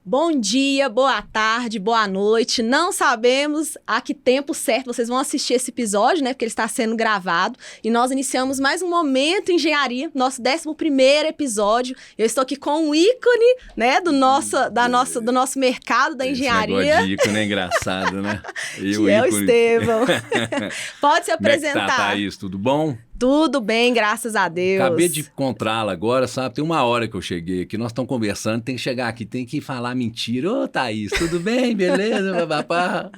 Bom dia, boa tarde, boa noite. Não sabemos a que tempo certo vocês vão assistir esse episódio, né? Porque ele está sendo gravado. E nós iniciamos mais um Momento Engenharia, nosso 11º episódio. Eu estou aqui com um ícone, né? Do nosso mercado da engenharia. Esse negócio de ícone é engraçado, né? Que é o Estevão. Pode se apresentar. Como é que tá, Thaís? Tudo bom? Tudo bem, graças a Deus. Acabei de encontrá-la agora, sabe? Tem uma hora que eu cheguei aqui, nós estamos conversando, tem que chegar aqui, tem que falar mentira. Ô, Thaís, tudo bem? Beleza, papapá?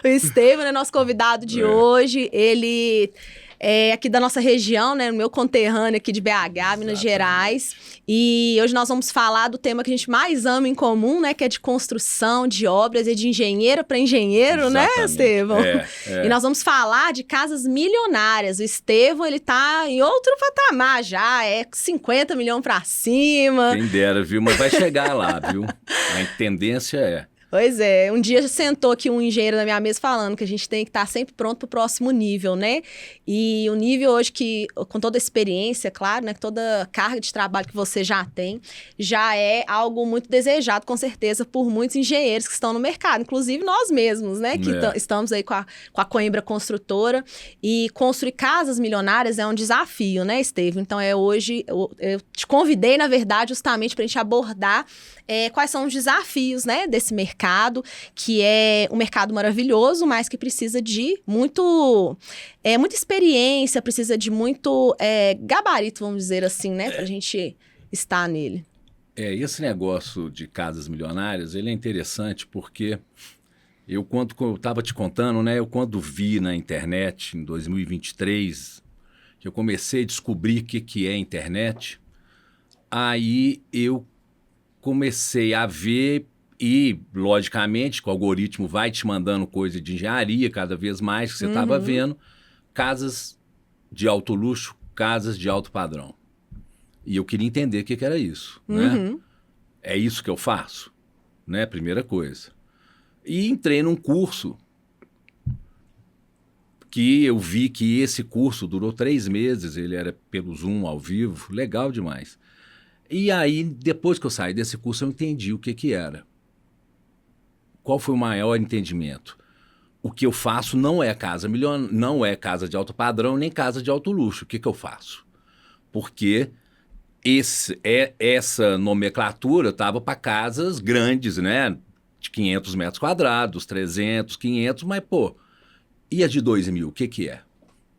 O Estevão é nosso convidado de hoje. Ele é aqui da nossa região, né? Meu conterrâneo aqui de BH, Minas Exatamente. Gerais. E hoje nós vamos falar do tema que a gente mais ama em comum, né? Que é de construção, de obras e de engenheiro para engenheiro, Exatamente. Né, Estevão? É. E nós vamos falar de casas milionárias. O Estevão, ele tá em outro patamar já, é 50 milhões para cima. Quem dera, viu? Mas vai chegar lá, viu? A tendência é. Pois é, um dia sentou aqui um engenheiro na minha mesa falando que a gente tem que estar sempre pronto para o próximo nível, né? E o nível hoje que, com toda a experiência, claro, né? Toda a carga de trabalho que você já tem, já é algo muito desejado, com certeza, por muitos engenheiros que estão no mercado, inclusive nós mesmos, né? Que estamos aí com a Coimbra Construtora. E construir casas milionárias é um desafio, né, Estevão? Então, hoje, eu te convidei, na verdade, justamente para a gente abordar quais são os desafios, né, desse mercado, que é um mercado maravilhoso, mas que precisa de muita experiência, precisa de muito gabarito, vamos dizer assim, né, para a gente estar nele. Esse negócio de casas milionárias, ele é interessante porque quando eu estava te contando, né, eu quando vi na internet, em 2023, que eu comecei a descobrir o que é internet, aí eu comecei a ver e, logicamente, que o algoritmo vai te mandando coisa de engenharia cada vez mais, que você estava vendo, casas de alto luxo, casas de alto padrão. E eu queria entender o que era isso, né? É isso que eu faço, né? Primeira coisa. E entrei num curso que eu vi que esse curso durou 3 meses, ele era pelo Zoom, ao vivo, legal demais. E aí, depois que eu saí desse curso, eu entendi o que era. Qual foi o maior entendimento? O que eu faço não é não é casa de alto padrão, nem casa de alto luxo. O que eu faço? Porque essa nomenclatura estava para casas grandes, né? De 500 metros quadrados, 300, 500, mas, pô, e a de 2.000, o que é?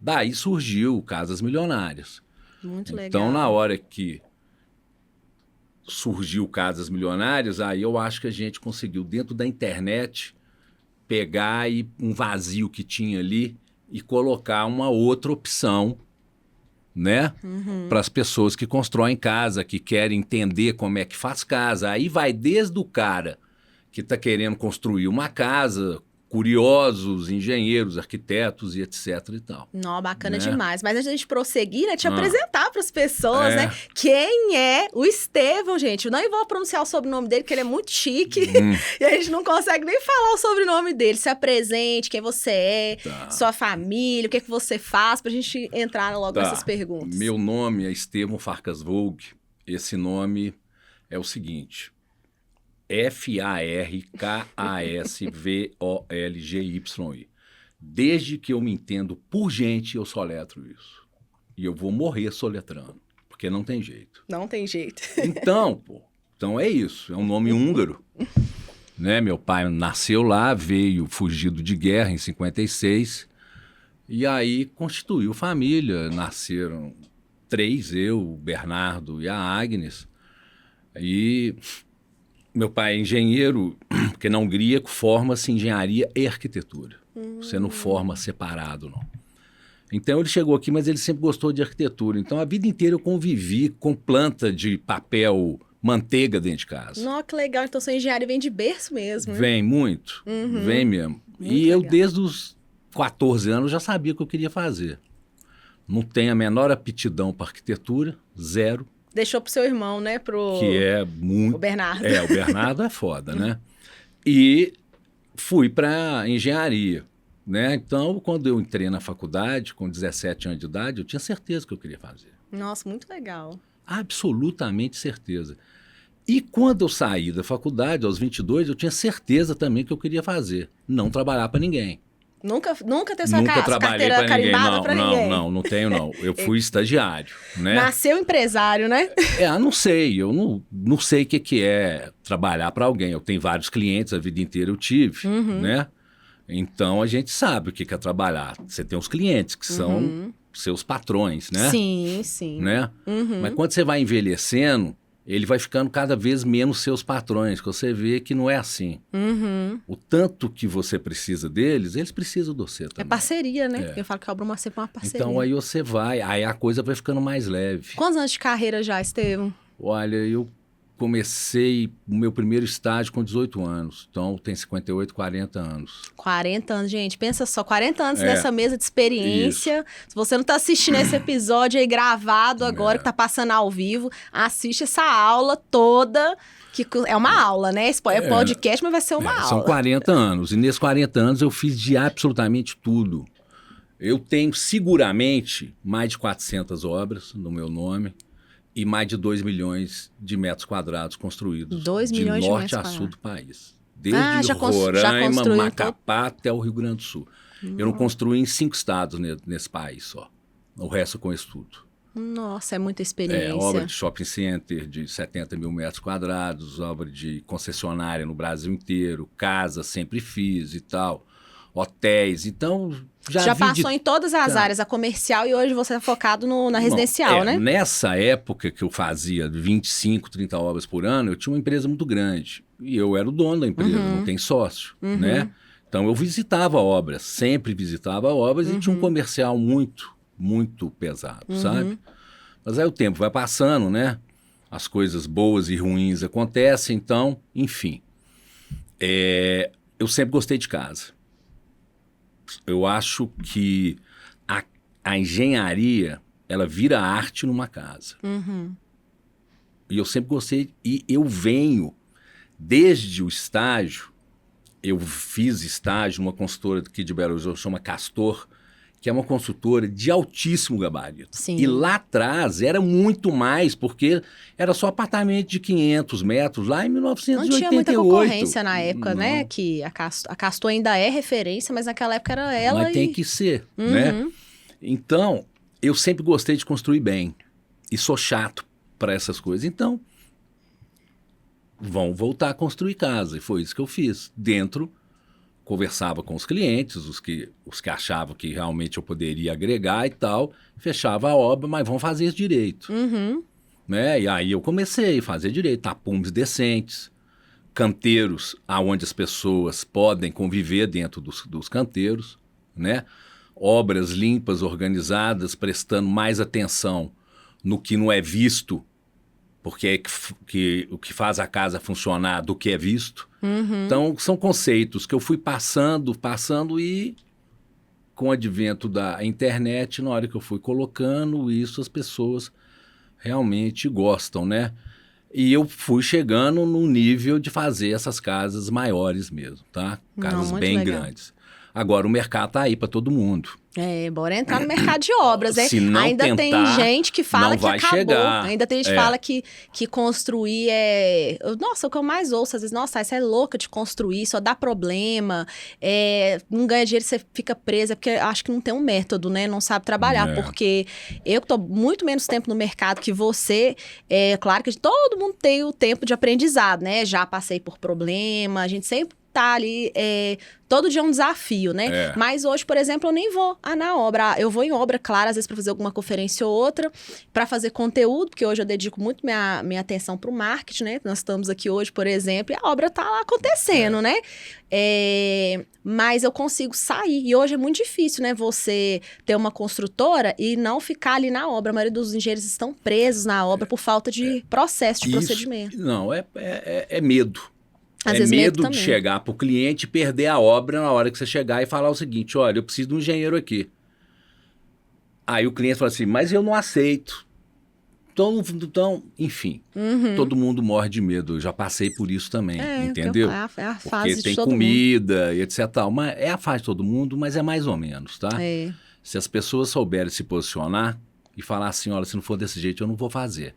Daí surgiu Casas Milionárias. Muito legal. Então, na hora que surgiu Casas Milionárias, aí eu acho que a gente conseguiu, dentro da internet, pegar um vazio que tinha ali e colocar uma outra opção, né? Para as pessoas que constroem casa, que querem entender como é que faz casa. Aí vai desde o cara que está querendo construir uma casa, curiosos, engenheiros, arquitetos e etc e tal. Não, bacana, né? Demais. Mas antes de a gente prosseguir, né, te apresentar para as pessoas, né? Quem é o Estevão, gente? Eu não vou pronunciar o sobrenome dele, porque ele é muito chique. E a gente não consegue nem falar o sobrenome dele. Se apresente, quem você é, sua família, o que você faz, para a gente entrar logo nessas perguntas. Meu nome é Estevão Farkas Vogue. Esse nome é o seguinte: Farkasvolgy. Desde que eu me entendo por gente, eu soletro isso. E eu vou morrer soletrando, porque não tem jeito. Não tem jeito. Então é isso. É um nome húngaro. Né? Meu pai nasceu lá, veio fugido de guerra em 56, e aí constituiu família. Nasceram 3, eu, o Bernardo e a Agnes. E meu pai é engenheiro, porque na Hungria forma-se engenharia e arquitetura. Você não forma separado, não. Então ele chegou aqui, mas ele sempre gostou de arquitetura. Então a vida inteira eu convivi com planta de papel manteiga dentro de casa. Nossa, que legal. Então sua engenharia vem de berço mesmo. Vem muito, vem mesmo. Muito e eu, legal. desde os 14 anos, já sabia o que eu queria fazer. Não tenho a menor aptidão para arquitetura, zero. Deixou pro seu irmão, né? Que é muito... O Bernardo. O Bernardo é foda, né? E fui para engenharia, né? Então, quando eu entrei na faculdade, com 17 anos de idade, eu tinha certeza que eu queria fazer. Nossa, muito legal. Absolutamente certeza. E quando eu saí da faculdade, aos 22, eu tinha certeza também que eu queria fazer. Não trabalhar para ninguém. Nunca teve sua Nunca trabalhei carteira para ninguém. carimbada para ninguém? Não tenho não. Eu fui estagiário, né? Nasceu empresário, né? Não sei. Eu não sei o que é trabalhar para alguém. Eu tenho vários clientes, a vida inteira eu tive, né? Então a gente sabe o que é trabalhar. Você tem os clientes que são seus patrões, né? Sim. Né? Mas quando você vai envelhecendo, ele vai ficando cada vez menos seus patrões, que você vê que não é assim. O tanto que você precisa deles, eles precisam de você também. É parceria, né? Eu falo que a obra é sempre uma parceria. Então aí você vai, aí a coisa vai ficando mais leve. Quantos anos de carreira já, Estevam? Olha, eu comecei o meu primeiro estágio com 18 anos, então tem 58, 40 anos. 40 anos, gente, pensa só, 40 anos nessa mesa de experiência. Isso. Se você não está assistindo esse episódio aí gravado agora, que está passando ao vivo, assiste essa aula toda, que é uma aula, né? Esse é podcast, mas vai ser uma aula. São 40 anos, e nesses 40 anos eu fiz de absolutamente tudo. Eu tenho seguramente mais de 400 obras no meu nome, e mais de 2 milhões de metros quadrados construídos. 2 milhões de norte de metros a sul do quadrados. país. Desde Roraima, Macapá até o Rio Grande do Sul. Eu não construí em 5 estados nesse país só. O resto eu conheço tudo. Nossa, é muita experiência. Obra de shopping center de 70 mil metros quadrados, obra de concessionária no Brasil inteiro, casa sempre fiz e tal, hotéis. Então, já passou em todas as áreas, a comercial, e hoje você é focado na residencial, né? Nessa época que eu fazia 25, 30 obras por ano, eu tinha uma empresa muito grande. E eu era o dono da empresa, não tem sócio, né? Então, eu visitava obras, sempre visitava obras e tinha um comercial muito, muito pesado, sabe? Mas aí o tempo vai passando, né? As coisas boas e ruins acontecem, então, enfim. Eu sempre gostei de casa. Eu acho que a engenharia, ela vira arte numa casa. E eu sempre gostei, e eu venho, desde o estágio, eu fiz estágio numa consultora aqui de Belo Horizonte, chama Castor, que é uma consultora de altíssimo gabarito. Sim. E lá atrás era muito mais, porque era só apartamento de 500 metros, lá em 1988. Não tinha muita concorrência na época, né? Que a Castor ainda é referência, mas naquela época era ela. Mas tem que ser, né? Então, eu sempre gostei de construir bem. E sou chato para essas coisas. Então, vão voltar a construir casa. E foi isso que eu fiz. Conversava com os clientes, os que achavam que realmente eu poderia agregar e tal, fechava a obra, mas vão fazer isso direito. Né? E aí eu comecei a fazer direito, tapumes decentes, canteiros aonde as pessoas podem conviver dentro dos canteiros, né? Obras limpas, organizadas, prestando mais atenção no que não é visto, porque é o que faz a casa funcionar do que é visto. Então, são conceitos que eu fui passando e com o advento da internet, na hora que eu fui colocando isso, as pessoas realmente gostam, né? E eu fui chegando no nível de fazer essas casas maiores mesmo, tá? Casas bem grandes. Agora, o mercado tá aí para todo mundo. Bora entrar no mercado de obras, né? Ainda tem gente que fala que acabou. Chegar. Ainda tem gente que fala que construir é... Nossa, o que eu mais ouço às vezes, nossa, essa é louca de construir, só dá problema, não ganha dinheiro, você fica presa, porque acho que não tem um método, né? Não sabe trabalhar, porque eu que tô muito menos tempo no mercado que você, claro que todo mundo tem o tempo de aprendizado, né? Já passei por problema, a gente sempre tá ali, todo dia é um desafio, né? Mas hoje, por exemplo, eu nem vou na obra. Eu vou em obra, claro, às vezes para fazer alguma conferência ou outra, para fazer conteúdo, porque hoje eu dedico muito minha atenção para o marketing, né? Nós estamos aqui hoje, por exemplo, e a obra tá lá acontecendo, né? Mas eu consigo sair. E hoje é muito difícil, né? Você ter uma construtora e não ficar ali na obra. A maioria dos engenheiros estão presos na obra por falta de processo, de procedimento. Não, é medo. Às vezes medo de chegar para o cliente e perder a obra na hora que você chegar e falar o seguinte: olha, eu preciso de um engenheiro aqui. Aí o cliente fala assim, mas eu não aceito. Então enfim, todo mundo morre de medo. Eu já passei por isso também, entendeu? É a fase porque de tem todo comida e etc. Mas é a fase de todo mundo, mas é mais ou menos, tá? Se as pessoas souberem se posicionar e falar assim, olha, se não for desse jeito, eu não vou fazer.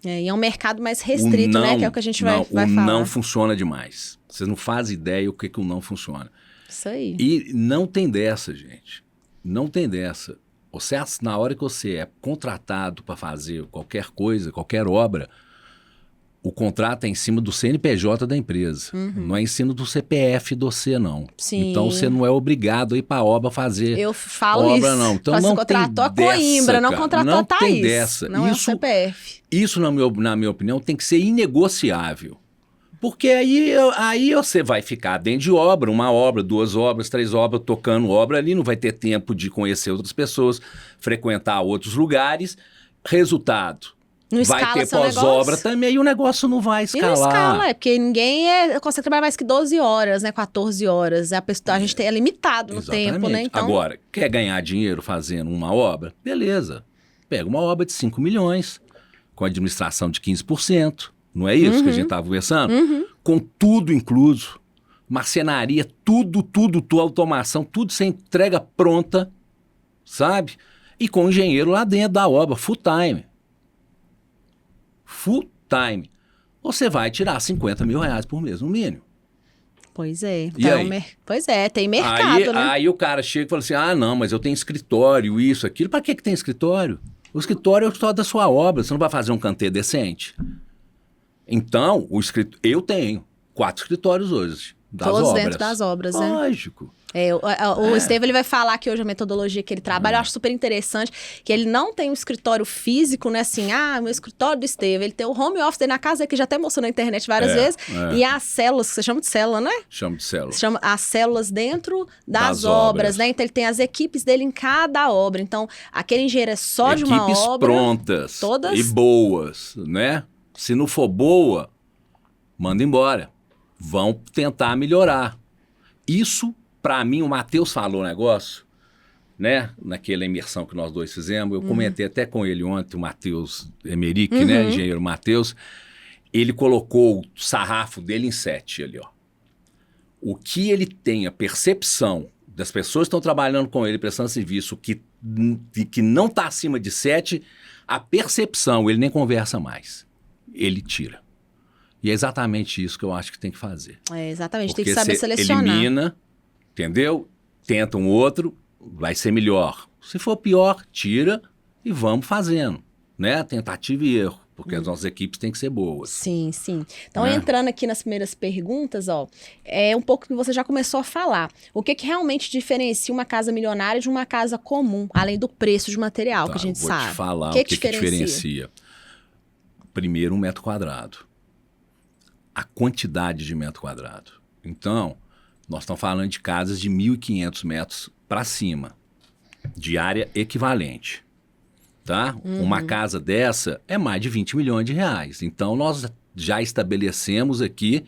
E é um mercado mais restrito, não, né? Que é o que a gente vai falar. Não funciona demais. Vocês não fazem ideia o que o não funciona. Isso aí. E não tem dessa, gente. Não tem dessa. Na hora que você é contratado para fazer qualquer coisa, qualquer obra, o contrato é em cima do CNPJ da empresa. Não é em cima do CPF do você, não. Sim. Então, você não é obrigado a ir para a obra fazer Eu falo obra, isso. não. Então, Você não contratou a tem Coimbra, dessa, não cara. contratou não a Thaís. Tem dessa. Não é o CPF. Isso, na minha opinião, tem que ser inegociável. Porque aí você vai ficar dentro de obra, 1 obra, 2 obras, 3 obras, tocando obra ali, não vai ter tempo de conhecer outras pessoas, frequentar outros lugares. Resultado, Não vai ter seu pós-obra negócio. também e o negócio não vai E escalar. não escala, porque ninguém consegue trabalhar mais que 12 horas, né? 14 horas. A gente é limitado no tempo, né? Então, Agora, quer ganhar dinheiro fazendo uma obra? Beleza. Pega uma obra de 5 milhões, com administração de 15%. Não é isso que a gente estava conversando? Com tudo incluso. Marcenaria, tudo, automação, tudo sem entrega pronta, sabe? E com o engenheiro lá dentro da obra, full time. Full time. Você vai tirar 50 mil reais por mês, no mínimo. Pois é. E Então, aí? Pois é, tem mercado, né? Aí o cara chega e fala assim, não, mas eu tenho escritório, isso, aquilo. Para que tem escritório? O escritório é o escritório da sua obra, você não vai fazer um cantê decente. Então, eu tenho 4 escritórios hoje, das Todos obras. dentro das obras, né? Lógico. O Estevam, ele vai falar aqui hoje a metodologia que ele trabalha, eu acho super interessante, que ele não tem um escritório físico, né, assim, meu escritório do Estevam, ele tem o home office dele na casa, que já até mostrou na internet várias vezes, e as células, que você chama de célula, né? Chama de célula. Se chama as células dentro das obras, né? Então ele tem as equipes dele em cada obra, então aquele engenheiro é só de uma obra. Equipes prontas todas... e boas, né? Se não for boa, manda embora. Vão tentar melhorar. Isso, para mim, o Matheus falou um negócio, né? Naquela imersão que nós dois fizemos. Eu comentei até com ele ontem, o Matheus Emerick, né? Engenheiro Matheus. Ele colocou o sarrafo dele em 7 ali, ó. O que ele tem, a percepção das pessoas que estão trabalhando com ele, prestando serviço, que não está acima de 7, a percepção, ele nem conversa mais. Ele tira. E é exatamente isso que eu acho que tem que fazer. Exatamente, porque tem que saber selecionar. Elimina, entendeu? Tenta um outro, vai ser melhor. Se for pior, tira e vamos fazendo, né? Tentativa e erro, porque as nossas equipes têm que ser boas. Sim, sim. Então, entrando aqui nas primeiras perguntas, ó, é um pouco que você já começou a falar. O que realmente diferencia uma casa milionária de uma casa comum, além do preço de material, que a gente sabe? Vou te falar o que diferencia. Primeiro, 1 metro quadrado. A quantidade de metro quadrado. Então, nós estamos falando de casas de 1.500 metros para cima, de área equivalente. Tá? Uma casa dessa é mais de 20 milhões de reais. Então, nós já estabelecemos aqui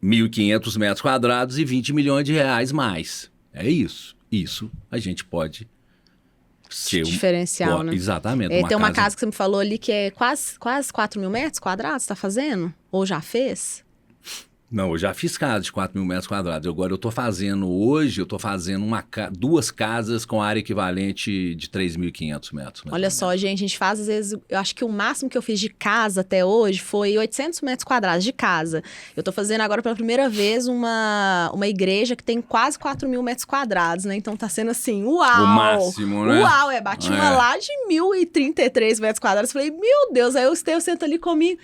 1.500 metros quadrados e 20 milhões de reais mais. É isso. Isso a gente pode ser diferencial, né? Exatamente. Tem uma casa que você me falou ali que é quase 4 mil metros quadrados, está fazendo? Ou já fez? Não, eu já fiz casa de 4 mil metros quadrados. Agora eu estou fazendo 2 casas com área equivalente de 3.500 metros. Olha só, gente, a gente faz, às vezes, eu acho que o máximo que eu fiz de casa até hoje foi 800 metros quadrados de casa. Eu estou fazendo agora pela primeira vez uma igreja que tem quase 4 mil metros quadrados, né? Então tá sendo assim, uau! O máximo, né? Uau, bati uma lá de 1.033 metros quadrados. Falei, meu Deus, aí o Estevam senta ali comigo.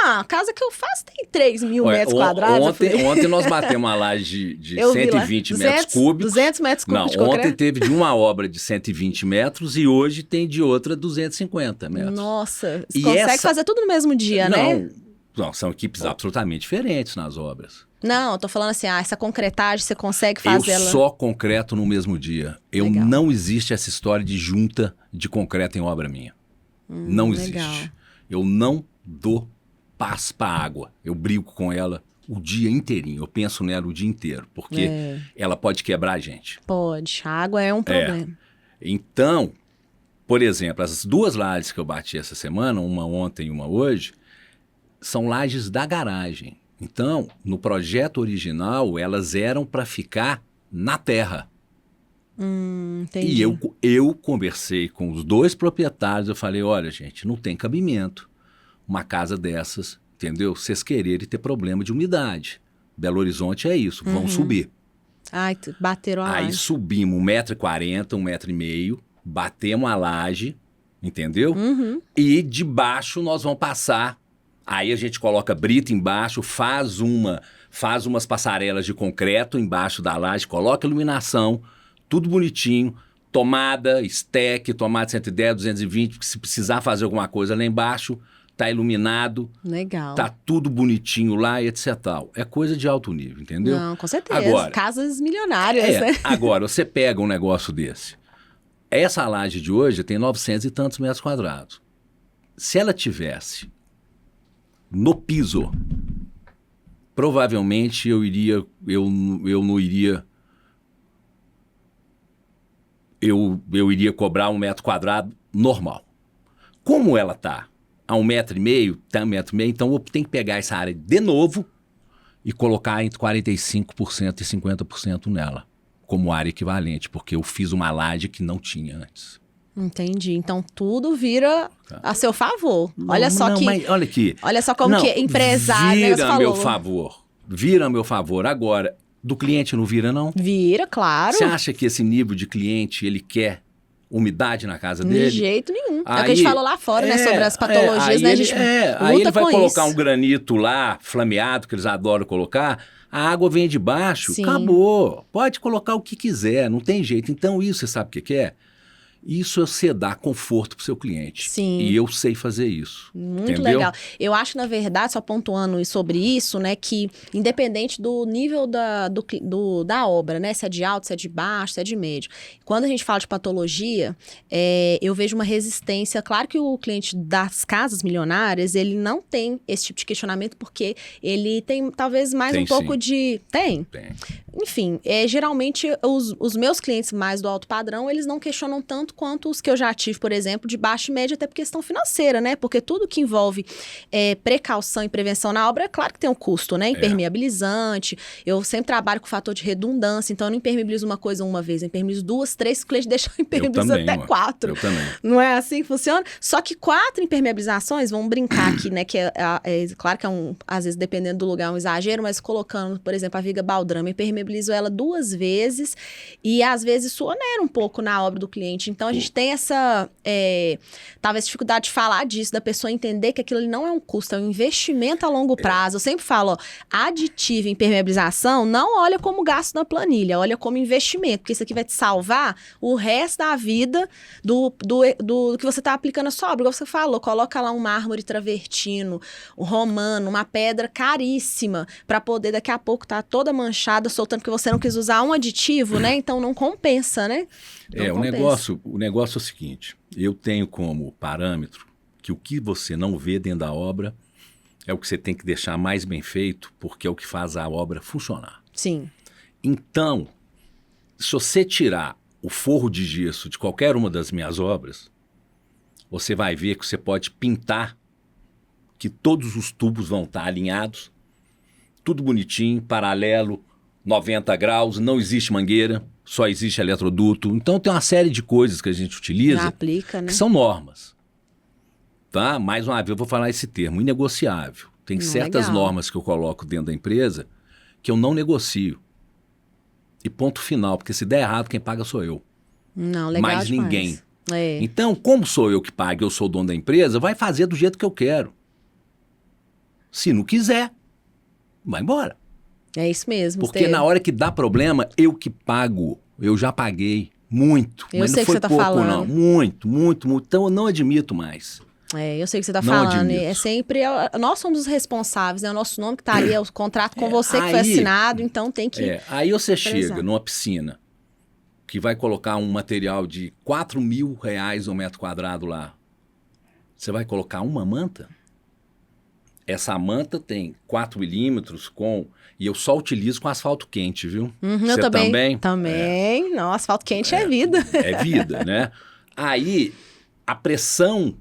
A casa que eu faço tem 3 mil metros quadrados. Ontem nós batemos uma laje de 120 metros cúbicos. 200 metros cúbicos de concreto. Ontem teve de uma obra de 120 metros e hoje tem de outra 250 metros. Nossa, você consegue fazer tudo no mesmo dia, né? Não, são equipes absolutamente diferentes nas obras. Não, eu tô falando assim, essa concretagem você consegue fazer ela... Eu só concreto no mesmo dia. Não existe essa história de junta de concreto em obra minha. Não existe. Legal. Eu não dou paz para água. Eu brigo com ela o dia inteirinho. Eu penso nela o dia inteiro, porque ela pode quebrar a gente. Pode. A água é um problema. Então, por exemplo, as 2 lajes que eu bati essa semana, uma ontem e uma hoje, são lajes da garagem. Então, no projeto original, elas eram para ficar na terra. Entendi. E eu conversei com os 2 proprietários, eu falei, olha, gente, não tem cabimento. uma casa dessas, entendeu? Vocês quererem ter problema de umidade. Belo Horizonte é isso, vão subir. Ai, bateram a Aí laje. subimos 1,40 m, 1,5 m, batemos a laje, entendeu? E de baixo nós vamos passar. Aí a gente coloca brita embaixo, faz umas passarelas de concreto embaixo da laje, coloca iluminação, tudo bonitinho, tomada, stack, tomada 110, 220, que se precisar fazer alguma coisa lá embaixo, tá iluminado, Legal. tá tudo bonitinho lá e etc. Tal. É coisa de alto nível, entendeu? Não, com certeza. Agora, Casas milionárias, né? agora, você pega um negócio desse. Essa laje de hoje tem 900 e tantos metros quadrados. Se ela tivesse no piso, provavelmente eu não iria. Eu iria cobrar 1 metro quadrado normal. Como ela tá a 1,5 m, tá 1,5 m, então eu tenho que pegar essa área de novo e colocar entre 45% e 50% nela, como área equivalente, porque eu fiz uma laje que não tinha antes. Entendi. Então tudo vira a seu favor. Olha aqui. Olha só como que empresário, né, você vira falou. meu favor. Vira meu favor. Agora, do cliente não vira, não? Vira, claro. Você acha que esse nível de cliente, ele quer umidade na casa dele? De jeito nenhum. É o que a gente falou lá fora, né? Sobre as patologias, aí né? A ele, gente aí ele luta vai com colocar isso. um granito lá, flameado, que eles adoram colocar. A água vem de baixo, Sim. acabou. Pode colocar o que quiser, não tem jeito. Então isso, você sabe o que é? Isso é você dar conforto para o seu cliente. Sim. E eu sei fazer isso. Muito entendeu? legal. Eu acho, na verdade, só pontuando sobre isso, né, que independente do nível da obra, né, se é de alto, se é de baixo, se é de médio, quando a gente fala de patologia, eu vejo uma resistência. Claro que o cliente das casas milionárias, ele não tem esse tipo de questionamento, porque ele tem talvez mais Tem, um pouco sim. de... Tem? Tem. Enfim, geralmente os meus clientes mais do alto padrão, eles não questionam tanto quanto os que eu já tive, por exemplo, de baixo e médio, até por questão financeira, né? Porque tudo que envolve precaução e prevenção na obra, é claro que tem um custo, né? Impermeabilizante, eu sempre trabalho com fator de redundância, então eu não impermeabilizo uma coisa uma vez, eu impermeabilizo 2, 3, o cliente deixa eu impermeabilizo até 4. Eu também. Não é assim que funciona? Só que 4 impermeabilizações, vamos brincar aqui, né? Que claro que às vezes, dependendo do lugar, é um exagero, mas colocando, por exemplo, a viga baldrama, impermeabilizo ela 2 vezes e às vezes isso onera um pouco na obra do cliente. Então a gente tem essa, talvez, dificuldade de falar disso, da pessoa entender que aquilo ali não é um custo, é um investimento a longo prazo. Eu sempre falo, ó, aditivo e impermeabilização, não olha como gasto na planilha, olha como investimento, porque isso aqui vai te salvar o resto da vida do que você está aplicando a sua obra. Igual você falou, coloca lá um mármore travertino, um romano, uma pedra caríssima, para poder daqui a pouco tá toda manchada, soltando, porque você não quis usar um aditivo, né? Então não compensa, né? Não compensa. O negócio é o seguinte, eu tenho como parâmetro que o que você não vê dentro da obra é o que você tem que deixar mais bem feito, porque é o que faz a obra funcionar. Sim. Então, se você tirar o forro de gesso de qualquer uma das minhas obras, você vai ver que você pode pintar, que todos os tubos vão estar alinhados, tudo bonitinho, paralelo, 90 graus, não existe mangueira, só existe eletroduto. Então tem uma série de coisas que a gente utiliza Já aplica, né? que são normas. Tá? Mais uma vez eu vou falar esse termo, inegociável. Tem certas legal. normas que eu coloco dentro da empresa que eu não negocio. E ponto final, porque se der errado, quem paga sou eu. Não, legal Mais demais. ninguém. É. Então, como sou eu que pago, eu sou o dono da empresa, vai fazer do jeito que eu quero. Se não quiser, vai embora. É isso mesmo. Porque Esteve. na hora que dá problema, eu que pago. Eu já paguei muito. Eu Mas sei não o que foi você tá pouco, falando. não. Muito, muito, muito. Então eu não admito mais. Eu sei o que você está Não falando. admito. É sempre. Nós somos os responsáveis, né? O nosso nome que está ali, é o contrato com você que foi aí- assinado, então tem que. Aí você chega prezar. numa piscina que vai colocar um material de R$ 4.000 um metro quadrado lá. Você vai colocar uma manta? Essa manta tem 4 milímetros com... E eu só utilizo com asfalto quente, viu? Eu Você também. também? Também. Não, asfalto quente é vida. É vida, né? Aí, a pressão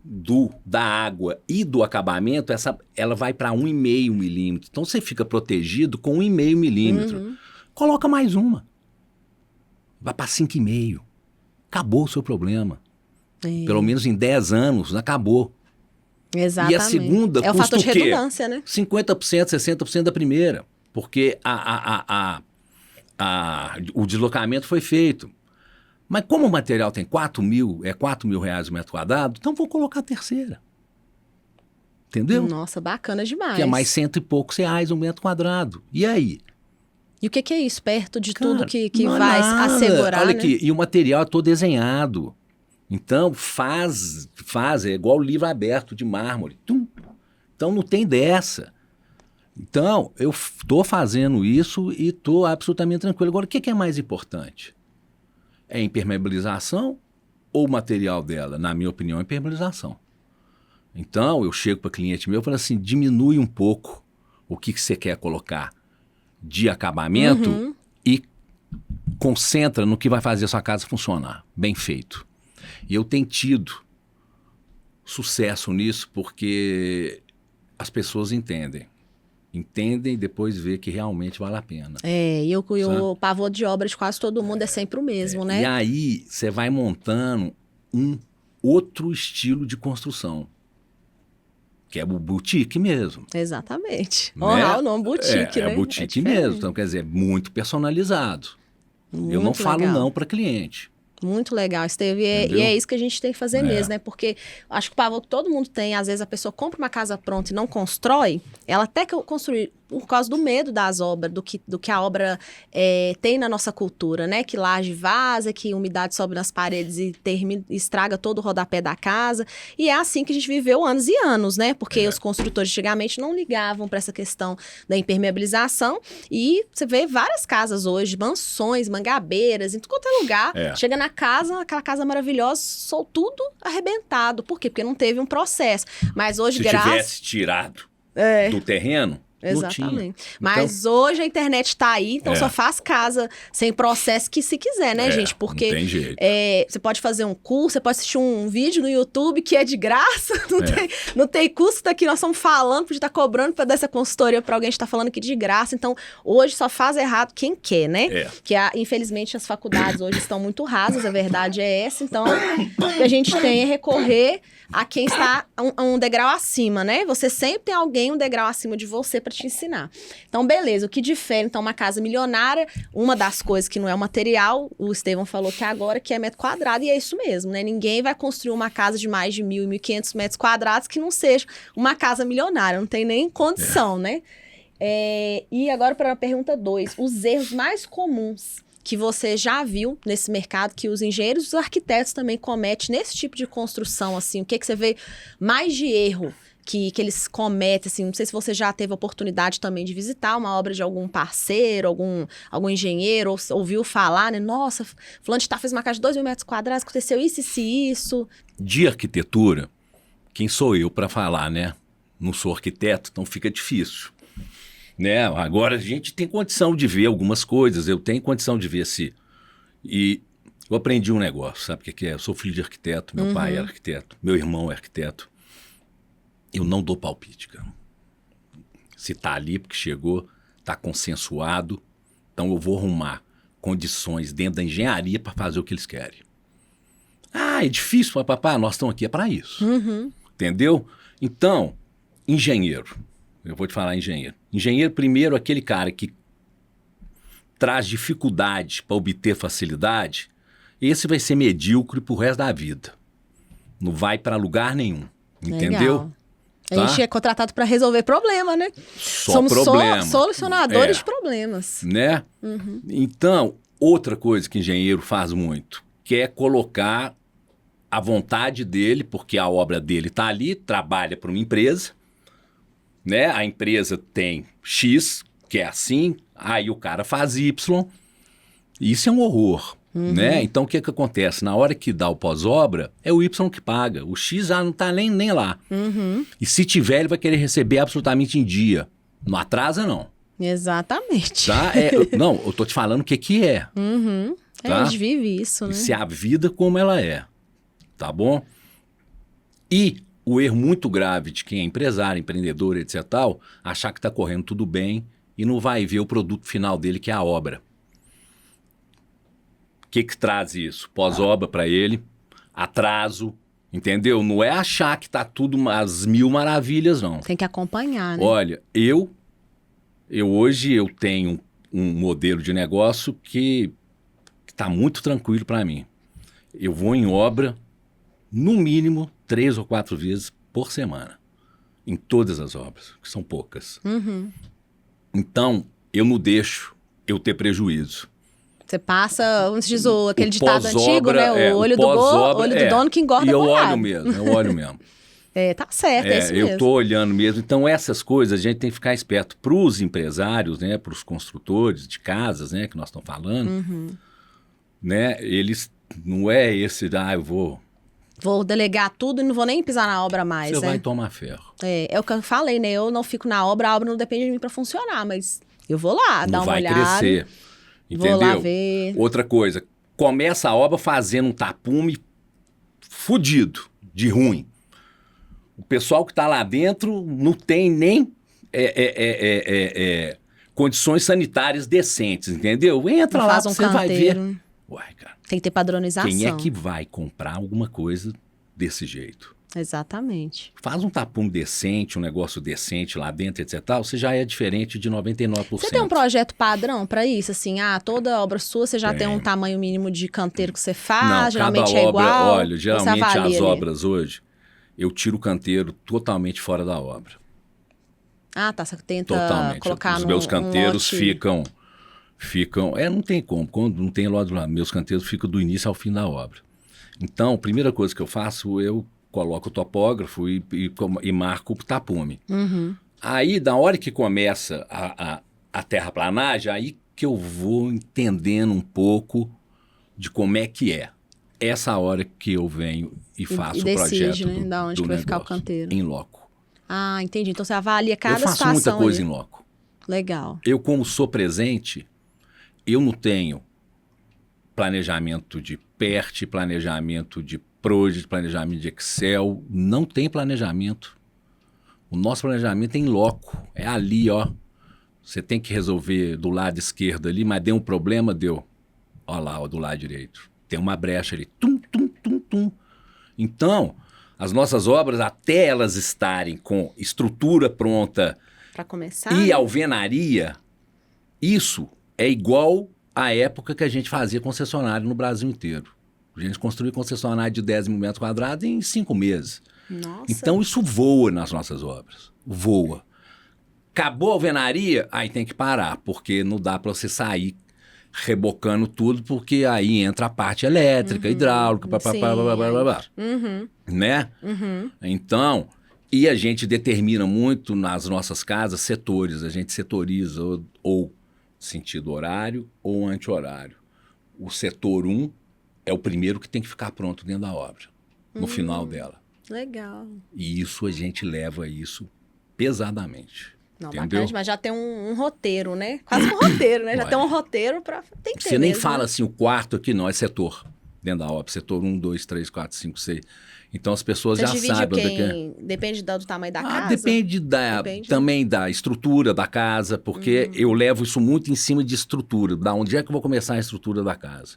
da água e do acabamento, ela vai para 1,5 milímetro. Então, você fica protegido com 1,5 milímetro. Coloca mais uma. Vai para 5,5. Acabou o seu problema. Pelo menos em 10 anos, acabou. Exatamente. E a segunda é o custa fator de o quê? redundância, né? 50%, 60% da primeira. Porque o deslocamento foi feito. Mas como o material tem 4 mil reais o metro quadrado, então vou colocar a terceira. Entendeu? Nossa, bacana demais. Que é mais cento e poucos reais o metro quadrado. E aí? E o que é isso? Perto de Cara, tudo que não é vai nada. assegurar, Olha né? aqui, e o material é todo desenhado. Então, faz, é igual livro aberto de mármore. Tum. Então, não tem dessa. Então, eu estou fazendo isso e estou absolutamente tranquilo. Agora, o que é mais importante? É a impermeabilização ou o material dela? Na minha opinião, é a impermeabilização. Então, eu chego para cliente meu e falo assim, diminui um pouco o que você quer colocar de acabamento e concentra no que vai fazer a sua casa funcionar. Bem feito. E eu tenho tido sucesso nisso porque as pessoas entendem e depois vê que realmente vale a pena. E o pavor de obra de quase todo mundo é sempre o mesmo, né? E aí você vai montando um outro estilo de construção, que é o boutique mesmo. Exatamente. Né? Honrar o nome boutique, né? É boutique mesmo, então quer dizer, muito personalizado. Muito eu não falo legal. não para cliente. Muito legal, Esteve. E é isso que a gente tem que fazer mesmo, né? Porque acho que o pavor que todo mundo tem, às vezes a pessoa compra uma casa pronta e não constrói, ela até que construir por causa do medo das obras, do que a obra tem na nossa cultura, né? Que laje vaza, que umidade sobe nas paredes e estraga todo o rodapé da casa. E é assim que a gente viveu anos e anos, né? Porque os construtores antigamente não ligavam para essa questão da impermeabilização. E você vê várias casas hoje, mansões, mangabeiras, em tudo quanto é lugar. Chega na casa, aquela casa maravilhosa, sou tudo arrebentado. Por quê? Porque não teve um processo. Mas hoje, Se tivesse tirado do terreno, exatamente. Mas hoje a internet tá aí, então só faz casa sem processo que se quiser, né, gente? Porque não tem jeito. Você pode fazer um curso, você pode assistir um vídeo no YouTube que é de graça, não tem custo daqui, nós estamos falando, podia estar cobrando para dar essa consultoria para alguém que está falando aqui de graça. Então, hoje só faz errado quem quer, né? Que infelizmente as faculdades hoje estão muito rasas, a verdade é essa. Então, o que a gente tem é recorrer a quem está um degrau acima, né? Você sempre tem alguém um degrau acima de você para te ensinar. Então, beleza. O que difere, então, uma casa milionária, uma das coisas que não é o material, o Estevão falou que agora, que é metro quadrado, e é isso mesmo, né? Ninguém vai construir uma casa de mais de 1.000 e 1.500 metros quadrados que não seja uma casa milionária. Não tem nem condição, né? E agora para a pergunta 2. Os erros mais comuns que você já viu nesse mercado, que os engenheiros e os arquitetos também cometem nesse tipo de construção, assim, o que você vê mais de erro que eles cometem, assim, não sei se você já teve a oportunidade também de visitar uma obra de algum parceiro, algum engenheiro, ou ouviu falar, né, nossa, fulano de tal fez uma casa de 2.000 metros quadrados, aconteceu isso, isso. De arquitetura, quem sou eu para falar, né? Não sou arquiteto, então fica difícil. Né? Agora a gente tem condição de ver algumas coisas, eu tenho condição de ver se... E eu aprendi um negócio, sabe o que é? Eu sou filho de arquiteto, meu pai era arquiteto, meu irmão é arquiteto. Eu não dou palpite, cara. Se tá ali porque chegou, tá consensuado, então eu vou arrumar condições dentro da engenharia para fazer o que eles querem. Ah, é difícil, papá, nós estamos aqui para isso. Entendeu? Então, engenheiro... Eu vou te falar engenheiro. Engenheiro, primeiro, aquele cara que traz dificuldade para obter facilidade, esse vai ser medíocre pro resto da vida. Não vai para lugar nenhum. Entendeu? A gente é contratado para resolver problema, né? Somos solucionadores de problemas. Né? Então, outra coisa que engenheiro faz muito, que é colocar a vontade dele, porque a obra dele está ali, trabalha para uma empresa, né? A empresa tem X, que é assim, aí o cara faz Y. Isso é um horror, né? Então, o que acontece? Na hora que dá o pós-obra, é o Y que paga. O X já não está nem lá. E se tiver, ele vai querer receber absolutamente em dia. Não atrasa, não. Exatamente. Tá? Não, eu tô te falando o que é. Tá? A gente vive isso, né? Isso é a vida como ela é. Tá bom? E... o erro muito grave de quem é empresário, empreendedor, etc. tal, achar que está correndo tudo bem e não vai ver o produto final dele, que é a obra. O que traz isso? Pós-obra para ele, atraso, Entendeu? Não é achar que tá tudo às mil maravilhas, não. Tem que acompanhar, né? Olha, hoje eu tenho um modelo de negócio que está muito tranquilo para mim. Eu vou em obra, no mínimo, 3 ou 4 vezes por semana. Em todas as obras, que são poucas. Uhum. Então, eu não deixo eu ter prejuízo. Você passa, como se diz aquele ditado antigo, pós-obra, né? O olho do olho do dono que engorda E eu boiado. eu olho mesmo. Tá certo, é isso mesmo. Eu estou olhando mesmo. Então, essas coisas a gente tem que ficar esperto. Para os empresários, né, para os construtores de casas, né, que nós estamos falando, né, eles não é esse, eu vou delegar tudo e não vou nem pisar na obra mais, Você né? vai tomar ferro. É o que eu falei, né? Eu não fico na obra, a obra não depende de mim para funcionar, mas eu vou lá, dar uma olhada. Não vai crescer, entendeu? Vou lá ver. Outra coisa, começa a obra fazendo um tapume fudido, de ruim. O pessoal que está lá dentro não tem nem condições sanitárias decentes, entendeu? Entra Não lá, faz um você vai ver. canteiro. Uai, cara, Tem que ter padronização. quem é que vai comprar alguma coisa desse jeito? Exatamente. Faz um tapume decente, um negócio decente lá dentro, etc. Você já é diferente de 99%. Você tem um projeto padrão para isso? Assim, toda obra sua, você já tem um tamanho mínimo de canteiro que você faz? Não, geralmente cada é obra, igual? olha, geralmente você avalia as ali? obras hoje, eu tiro o canteiro totalmente fora da obra. Você tenta Totalmente. colocar Os meus canteiros lote... ficam... não tem como. Quando não tem lote lá, meus canteiros ficam do início ao fim da obra. Então, a primeira coisa que eu faço, eu coloco o topógrafo e marco o tapume. Uhum. Aí, da hora que começa a terraplanagem, aí que eu vou entendendo um pouco de como é que é. Essa hora que eu venho e faço o projeto né? Da onde do que vai negócio, ficar o canteiro. em loco. Entendi. Então você avalia cada eu faço situação muita coisa ali. em loco. Legal. Eu, como sou presente, eu não tenho planejamento de PERT, planejamento de Project, planejamento de Excel. Não tem planejamento. O nosso planejamento é em loco. É ali, ó. Você tem que resolver do lado esquerdo ali, mas deu um problema, deu. Ó lá, ó, do lado direito. Tem uma brecha ali. Tum, tum, tum, tum. Então, as nossas obras, até elas estarem com estrutura pronta Para começar. e alvenaria, isso é igual à época que a gente fazia concessionário no Brasil inteiro. A gente construía concessionário de 10 mil metros quadrados em 5 meses. Nossa. Então, isso voa nas nossas obras. Voa. Acabou a alvenaria, aí tem que parar, porque não dá para você sair rebocando tudo, porque aí entra a parte elétrica, hidráulica, né? Então, e a gente determina muito nas nossas casas setores, a gente setoriza ou sentido horário ou anti-horário. O setor 1 é o primeiro que tem que ficar pronto dentro da obra, no final dela. Legal. E isso a gente leva isso pesadamente. Não, entendeu? bacana, mas já tem um roteiro, né? Quase um roteiro, né? Já tem um roteiro para tem que ter Você nem mesmo, fala né? assim, o quarto aqui não, é setor dentro da obra. Setor 1, 2, 3, 4, 5, 6. Então as pessoas Você já divide sabem o onde é que quê? Depende do tamanho da é. casa? Depende também da estrutura da casa, porque eu levo isso muito em cima de estrutura. Da onde é que eu vou começar a estrutura da casa?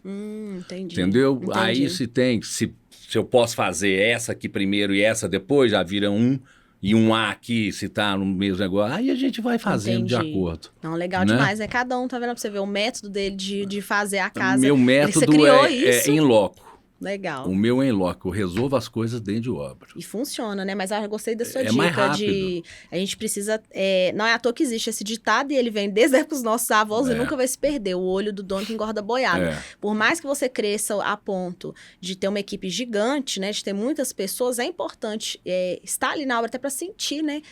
Entendi. Entendeu? Entendi. Aí se eu posso fazer essa aqui primeiro e essa depois, já vira um. E um A aqui, se tá no mesmo negócio, aí a gente vai fazendo de acordo. Não, legal demais, né? Cada um tá vendo pra você ver o método dele de fazer a casa. Meu método você criou é isso. em loco. Legal. O meu é em loco, eu resolvo as coisas dentro de obra. E funciona, né? Mas eu gostei da sua É dica mais rápido. de... A gente precisa... não é à toa que existe esse ditado e ele vem desde a época dos nossos avós e nunca vai se perder. O olho do dono que engorda boiado. Por mais que você cresça a ponto de ter uma equipe gigante, né? De ter muitas pessoas, é importante estar ali na obra até para sentir, né?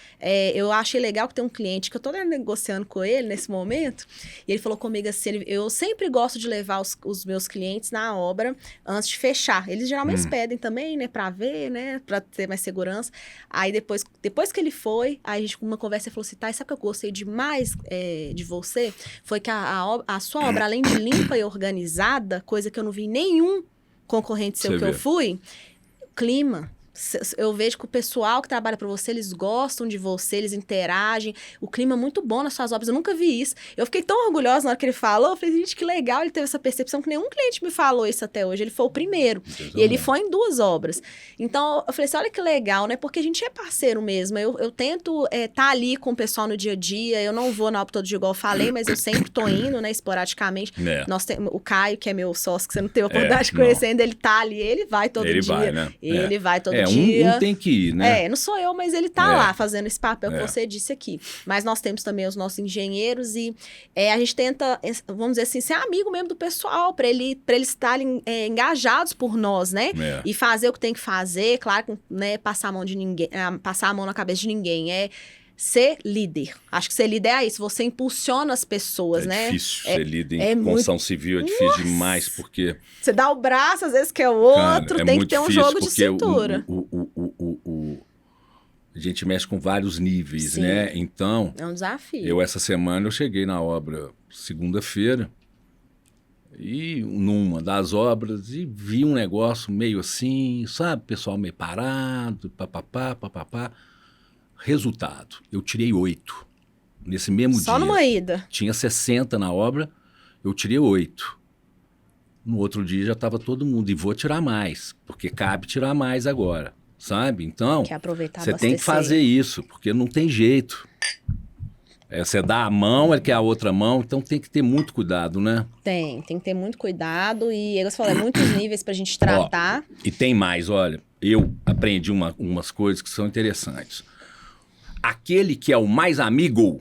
Eu achei legal que tem um cliente que eu tô negociando com ele nesse momento e ele falou comigo assim, eu sempre gosto de levar os meus clientes na obra antes de fechar. Eles geralmente pedem também, né, pra ver, né, pra ter mais segurança. Aí depois que ele foi, aí a gente com uma conversa falou assim, sabe o que eu gostei demais de você? Foi que a sua obra, além de limpa e organizada, coisa que eu não vi em nenhum concorrente seu que eu fui, clima. Eu vejo que o pessoal que trabalha para você, eles gostam de você, eles interagem. O clima é muito bom nas suas obras. Eu nunca vi isso. Eu fiquei tão orgulhosa na hora que ele falou. Eu falei, gente, que legal ele teve essa percepção, que nenhum cliente me falou isso até hoje. Ele foi o primeiro. E ele foi em 2 obras. Então, eu falei assim, olha que legal, né? Porque a gente é parceiro mesmo. Eu tento tá ali com o pessoal no dia a dia. Eu não vou na obra todo dia, igual eu falei, mas eu sempre tô indo, né? Esporadicamente. Nós temos o Caio, que é meu sócio, que você não teve a oportunidade de conhecer ainda, ele tá ali, ele vai todo dia. Vai, né? Ele vai todo dia. Um tem que ir, né? Não sou eu, mas ele tá lá fazendo esse papel que você disse aqui. Mas nós temos também os nossos engenheiros e a gente tenta, vamos dizer assim, ser amigo mesmo do pessoal, para eles estarem engajados por nós, né? E fazer o que tem que fazer, claro que né, passar a mão de ninguém, passar a mão na cabeça de ninguém, ser líder. Acho que ser líder é isso, você impulsiona as pessoas, né? É difícil ser líder em construção civil, é difícil demais, porque... Você dá o braço, às vezes quer o outro, tem que ter um jogo de cintura. A gente mexe com vários níveis, né? Então... É um desafio. Essa semana, eu cheguei na obra segunda-feira, e numa das obras, e vi um negócio meio assim, sabe? Pessoal meio parado, papapá. Resultado, eu tirei 8 nesse mesmo dia. Só numa ida? Tinha 60 na obra, eu tirei 8. No outro dia já estava todo mundo, e vou tirar mais, porque cabe tirar mais agora, sabe? Então, você tem que fazer isso, porque não tem jeito. Você dá a mão, ele quer a outra mão, então tem que ter muito cuidado, né? Tem que ter muito cuidado, e você falou, muitos níveis pra gente tratar. E tem mais, olha, eu aprendi umas coisas que são interessantes. Aquele que é o mais amigo,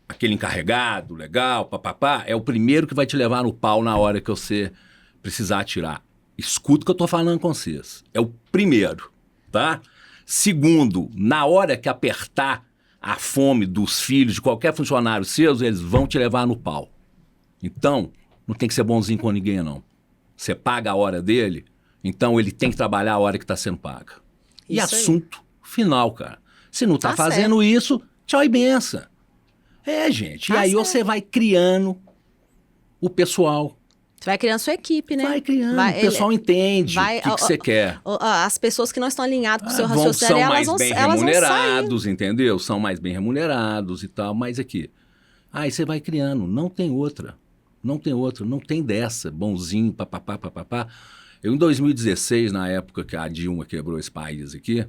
aquele encarregado, legal, papapá, é o primeiro que vai te levar no pau na hora que você precisar atirar. Escuta o que eu tô falando com vocês. É o primeiro, tá? Segundo, na hora que apertar a fome dos filhos de qualquer funcionário seus, eles vão te levar no pau. Então, não tem que ser bonzinho com ninguém, não. Você paga a hora dele, então ele tem que trabalhar a hora que está sendo paga. E assunto final, cara. Se não tá fazendo isso, tchau e benção. Gente. E aí você vai criando o pessoal. Você vai criando sua equipe, né? Vai criando. O pessoal entende o que você quer. As pessoas que não estão alinhadas com o seu raciocínio, elas vão sair. São mais bem remunerados, entendeu? São mais bem remunerados e tal. Mas aqui, aí você vai criando. Não tem outra. Não tem dessa. Bonzinho, papapá. Eu, em 2016, na época que a Dilma quebrou esse país aqui,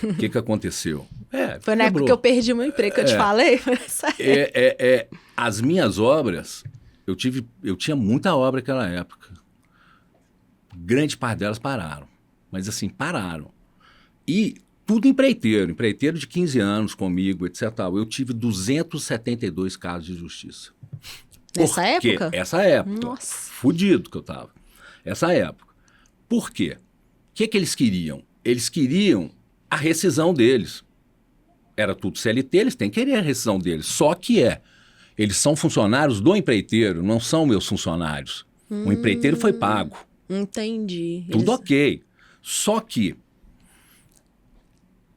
o que aconteceu? Foi na época que eu perdi meu emprego, que eu te falei? As minhas obras, eu tinha muita obra naquela época. Grande parte delas pararam. Mas assim, pararam. E tudo empreiteiro de 15 anos comigo, etc. Eu tive 272 casos de justiça. Nessa época? Essa época. Nossa. Fudido que eu tava. Essa época. Por quê? O que eles queriam? Eles queriam a rescisão deles. Era tudo CLT, eles têm que querer a rescisão deles. Só que eles são funcionários do empreiteiro, não são meus funcionários. O empreiteiro foi pago. Entendi. Tudo ok. Só que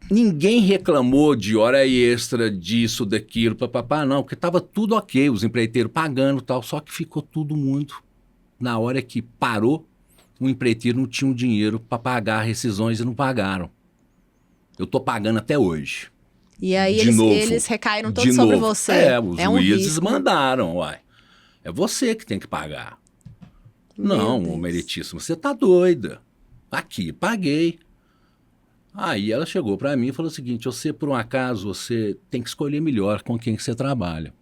ninguém reclamou de hora extra, disso, daquilo, papapá, não, porque estava tudo ok, os empreiteiros pagando e tal, só que ficou tudo muito. Na hora que parou, o empreiteiro não tinha o dinheiro para pagar rescisões e não pagaram. Eu tô pagando até hoje. E aí eles recaíram todos sobre você. Os juízes mandaram, uai. É você que tem que pagar. Não, meritíssimo, você tá doida. Aqui, paguei. Aí ela chegou para mim e falou o seguinte, você, por um acaso, você tem que escolher melhor com quem que você trabalha.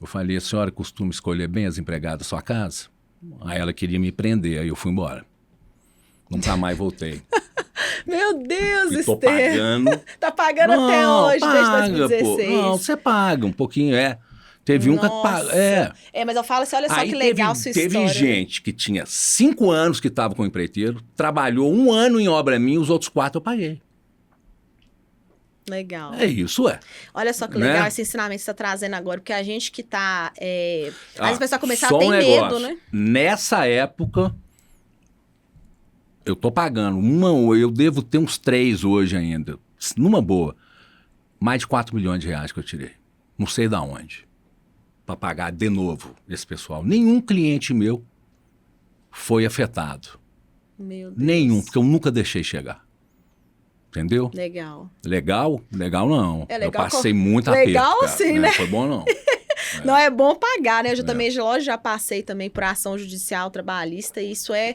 Eu falei, a senhora costuma escolher bem as empregadas da sua casa? Aí ela queria me prender, aí eu fui embora. Nunca mais voltei. Meu Deus, Esther. Tô pagando. Tá pagando até hoje, desde 2016. Não, você paga um pouquinho, Teve um que paga. Mas eu falo assim, olha só aí que legal sua história. Teve gente que tinha 5 anos que estava com o empreiteiro, trabalhou 1 ano em obra minha, os outros 4 eu paguei. Legal. É isso, Olha só que legal esse ensinamento que você está trazendo agora, porque a gente que está... às vezes a pessoa começar a ter medo, né? Nessa época, eu tô pagando eu devo ter uns 3 hoje ainda, numa boa, mais de 4 milhões de reais que eu tirei. Não sei de onde. Para pagar de novo esse pessoal. Nenhum cliente meu foi afetado. Meu Deus. Nenhum, porque eu nunca deixei chegar. entendeu? Legal. Legal? Legal não. É legal eu passei muito aperto, legal cara. sim, né? Foi bom não. Não é bom pagar, né? Eu também, lógico, já passei também por ação judicial trabalhista e isso é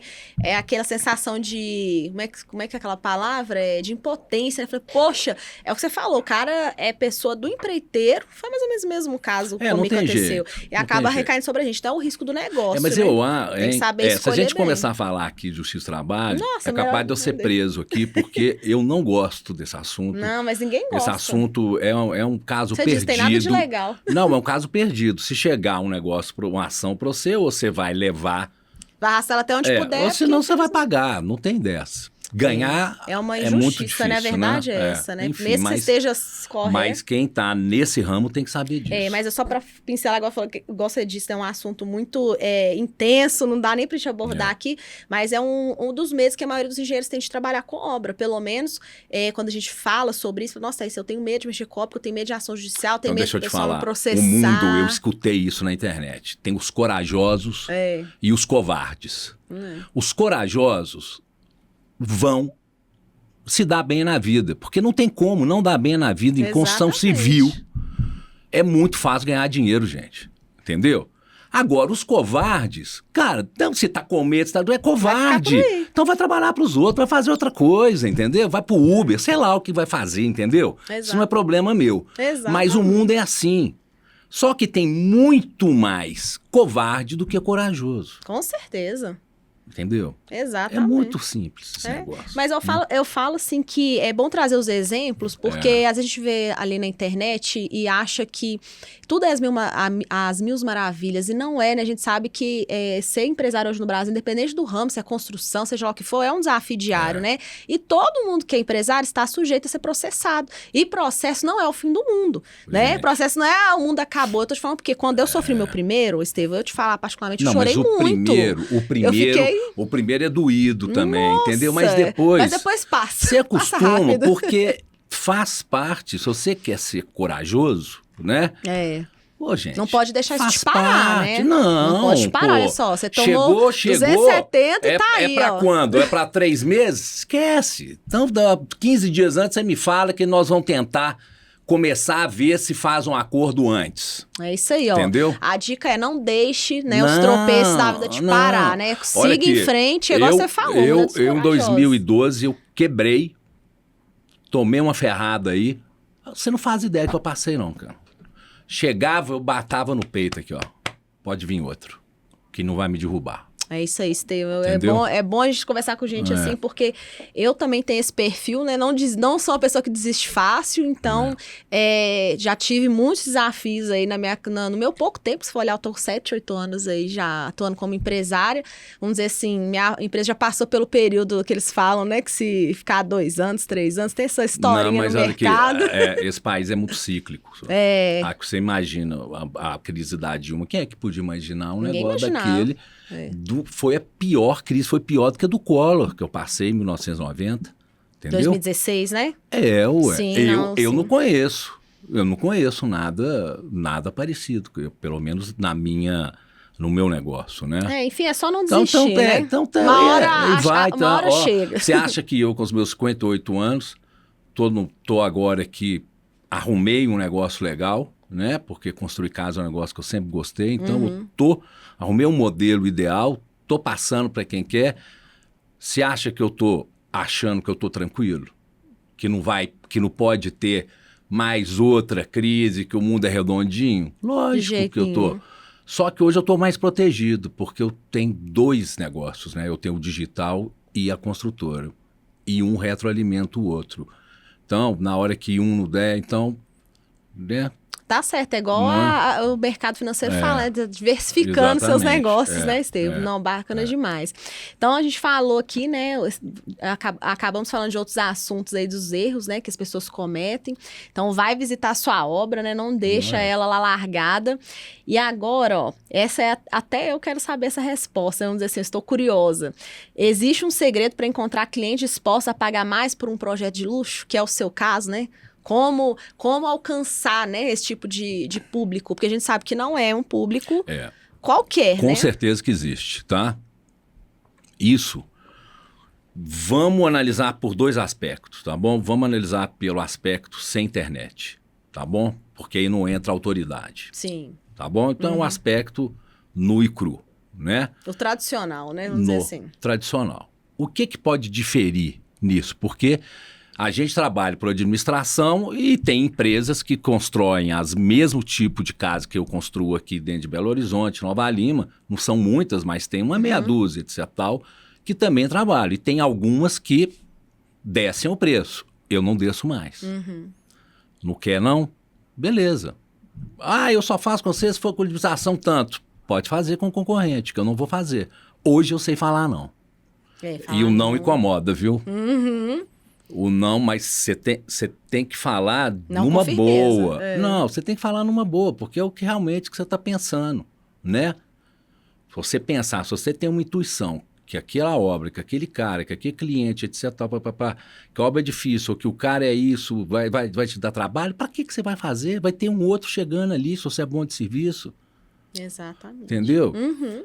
aquela sensação de... Como é que é aquela palavra? De impotência, né? Falei, poxa, é o que você falou, o cara é pessoa do empreiteiro, foi mais ou menos o mesmo caso comigo que aconteceu. E acaba recaindo sobre a gente. Então é o risco do negócio, mas né? Tem que saber escolher se a gente bem. Começar a falar aqui de justiça do trabalho, Nossa, é capaz de eu ser preso aqui, porque eu não gosto desse assunto. Não, mas ninguém gosta. Esse assunto é um caso você perdido. Diz, tem nada de legal. Não, é um caso perdido. Se chegar um negócio, uma ação para você, ou você vai levar... Vai arrastar ela até onde puder. Ou senão você vai pagar, não tem dessa. Ganhar é uma injustiça, muito difícil, né? A verdade é essa, né? Enfim, mesmo que você esteja correto. Mas quem tá nesse ramo tem que saber disso. Mas é só para pincelar, igual você disse, é um assunto muito intenso, não dá nem pra gente abordar aqui, mas é um dos medos que a maioria dos engenheiros tem de trabalhar com obra. Pelo menos, quando a gente fala sobre isso, nossa, eu tenho medo de mexer com obra, porque eu tenho medo de ação judicial, tenho medo de pessoal me processar. O mundo, eu escutei isso na internet. Tem os corajosos e os covardes. Os corajosos vão se dar bem na vida, porque não tem como não dar bem na vida em construção civil. É muito fácil ganhar dinheiro, gente, entendeu? Agora, os covardes, cara, então, se tá com medo, é covarde. Então vai trabalhar pros outros, vai fazer outra coisa, entendeu? Vai pro Uber, sei lá o que vai fazer, entendeu? Isso não é problema meu. Mas o mundo é assim. Só que tem muito mais covarde do que corajoso. Com certeza. Entendeu? Exatamente. É muito simples esse negócio. Mas eu falo assim que é bom trazer os exemplos, porque às vezes a gente vê ali na internet e acha que tudo é as mil maravilhas, e não é, né? A gente sabe que ser empresário hoje no Brasil, independente do ramo, se é construção, seja lá o que for, é um desafio diário, né? E todo mundo que é empresário está sujeito a ser processado. E processo não é o fim do mundo, né? Processo não é o mundo acabou. Eu tô te falando porque quando eu sofri meu primeiro, Estevão, eu te falar particularmente, eu chorei muito. O primeiro é doído também, entendeu? Mas depois passa. Você acostuma, porque faz parte. Se você quer ser corajoso, né? Pô, gente, não pode deixar isso te parar, né? Não pode parar, olha só. Você tomou chegou, 270 e tá aí, É pra quando? É pra 3 meses? Esquece. Então, 15 dias antes, você me fala que nós vamos tentar começar a ver se faz um acordo antes. É isso aí, ó. Entendeu? A dica é não deixe, né, os tropeços da vida te parar, né? Siga em frente, igual você falou. Eu em 2012, eu quebrei, tomei uma ferrada aí. Você não faz ideia que eu passei, não, cara. Chegava, eu batava no peito aqui, ó. Pode vir outro, que não vai me derrubar. É isso aí, Estevão. É bom a gente conversar com gente assim, porque eu também tenho esse perfil, né? Não sou uma pessoa que desiste fácil, então já tive muitos desafios aí no meu pouco tempo. Se for olhar, eu tô com 7, 8 anos aí já atuando como empresária. Vamos dizer assim, minha empresa já passou pelo período que eles falam, né? Que se ficar 2 anos, 3 anos, tem essa historinha no mercado. Esse país é muito cíclico. Você imagina a crise da Dilma. Quem é que podia imaginar negócio daquele? Foi a pior crise, foi pior do que a do Collor, que eu passei em 1990, entendeu? 2016, né? Sim, eu não conheço. Eu não conheço nada parecido, pelo menos no meu negócio, né? Enfim, é só não desistir, né? Uma hora chega. Você acha que eu, com os meus 58 anos, tô agora aqui, arrumei um negócio legal, né? Porque construir casa é um negócio que eu sempre gostei, então arrumei um modelo ideal, tô passando para quem quer. Você acha que eu tô achando que eu tô tranquilo? Que não pode ter mais outra crise, que o mundo é redondinho? Lógico que eu tô. Só que hoje eu tô mais protegido, porque eu tenho 2 negócios, né? Eu tenho o digital e a construtora. E um retroalimenta o outro. Então, na hora que um não der, então, né? Tá certo, é igual o mercado financeiro fala, né? Diversificando seus negócios, né, Estevão? Não, bacana demais. Então, a gente falou aqui, né? Acabamos falando de outros assuntos aí, dos erros, né? Que as pessoas cometem. Então, vai visitar a sua obra, né? Não deixa ela lá largada. E agora, ó, até eu quero saber essa resposta. Vamos dizer assim, eu estou curiosa. Existe um segredo para encontrar cliente disposto a pagar mais por um projeto de luxo, que é o seu caso, né? Como alcançar, né, esse tipo de público? Porque a gente sabe que não é um público qualquer, Com certeza que existe, tá? Isso Vamos analisar por 2 aspectos, tá bom? Vamos analisar pelo aspecto sem internet, tá bom? Porque aí não entra autoridade. Sim. Tá bom? Então é um aspecto nu e cru, né? O tradicional, né? Vamos dizer assim. Tradicional. O que pode diferir nisso? Porque a gente trabalha por administração e tem empresas que constroem as mesmo tipo de casa que eu construo aqui dentro de Belo Horizonte, Nova Lima. Não são muitas, mas tem uma meia dúzia, etc. tal, que também trabalham. E tem algumas que descem o preço. Eu não desço mais. Não quer, não? Beleza. Ah, eu só faço com você se for com limitação tanto. Pode fazer com o concorrente, que eu não vou fazer. Hoje eu sei falar não. E o não incomoda, viu? O não, mas você tem que falar não numa com boa. firmeza, Não, você tem que falar numa boa, porque é o que realmente que você está pensando, né? Se você pensar, se você tem uma intuição que aquela obra, que aquele cara, que aquele cliente, etc, que a obra é difícil, ou que o cara é isso, vai te dar trabalho, para que você vai fazer? Vai ter um outro chegando ali, se você é bom de serviço. Exatamente. Entendeu?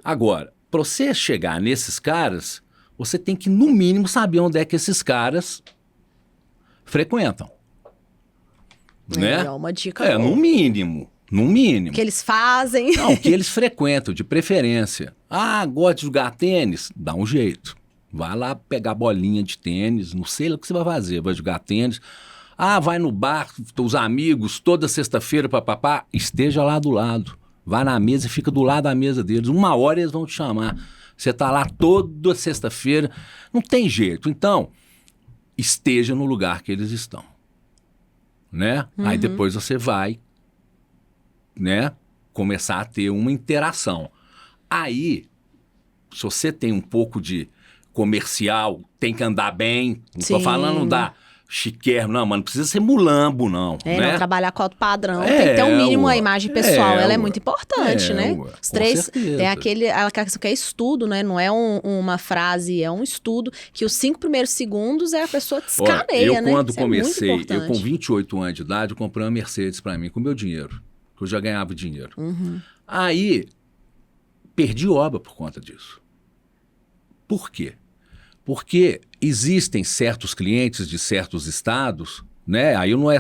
Agora, para você chegar nesses caras, você tem que, no mínimo, saber onde é que esses caras frequentam. Né? É uma dica boa. No mínimo. No mínimo. Que eles fazem. Não, que eles frequentam, de preferência. Ah, gosta de jogar tênis? Dá um jeito. Vai lá pegar bolinha de tênis, não sei o que você vai fazer, vai jogar tênis. Ah, vai no bar, os amigos, toda sexta-feira, papapá, esteja lá do lado. Vai na mesa e fica do lado da mesa deles. 1 hora eles vão te chamar. Você tá lá toda sexta-feira. Não tem jeito. Então, esteja no lugar que eles estão. Né? Aí depois você vai, né, começar a ter uma interação. Aí, se você tem um pouco de comercial, tem que andar bem. Não estou falando da chiquérrimo, não, mas não precisa ser mulambo, não. Né? Não trabalhar com alto padrão. Tem que ter um mínimo a imagem pessoal. Ela é muito importante, né? Os 3, tem aquela questão que é estudo, né? Não é uma frase, é um estudo, que os 5 primeiros segundos é a pessoa descaneia, né? Quando comecei, eu com 28 anos de idade, eu comprei uma Mercedes para mim, com meu dinheiro, que eu já ganhava dinheiro. Aí, perdi obra por conta disso. Por quê? Porque existem certos clientes de certos estados, né? Aí não é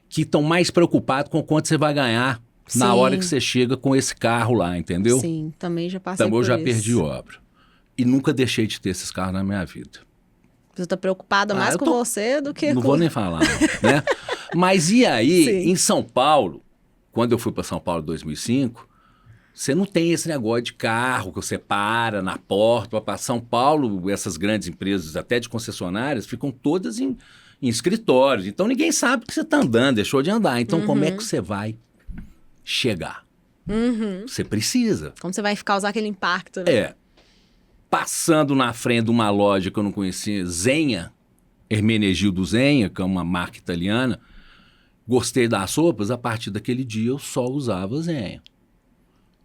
que estão mais preocupados com quanto você vai ganhar na hora que você chega com esse carro lá, entendeu? Sim, também já passei por isso. Também eu já perdi obra. E nunca deixei de ter esses carros na minha vida. Você está preocupada mais com você do que não com... vou nem falar, né? Mas e aí, em São Paulo, quando eu fui para São Paulo em 2005... Você não tem esse negócio de carro que você para na porta. Para São Paulo, essas grandes empresas, até de concessionárias, ficam todas em escritórios. Então, ninguém sabe que você está andando, deixou de andar. Então, como é que você vai chegar? Você precisa. Como você vai usar aquele impacto, né? Passando na frente de uma loja que eu não conhecia, Zegna, Hermenegildo Zegna, que é uma marca italiana, gostei das roupas, a partir daquele dia eu só usava Zegna.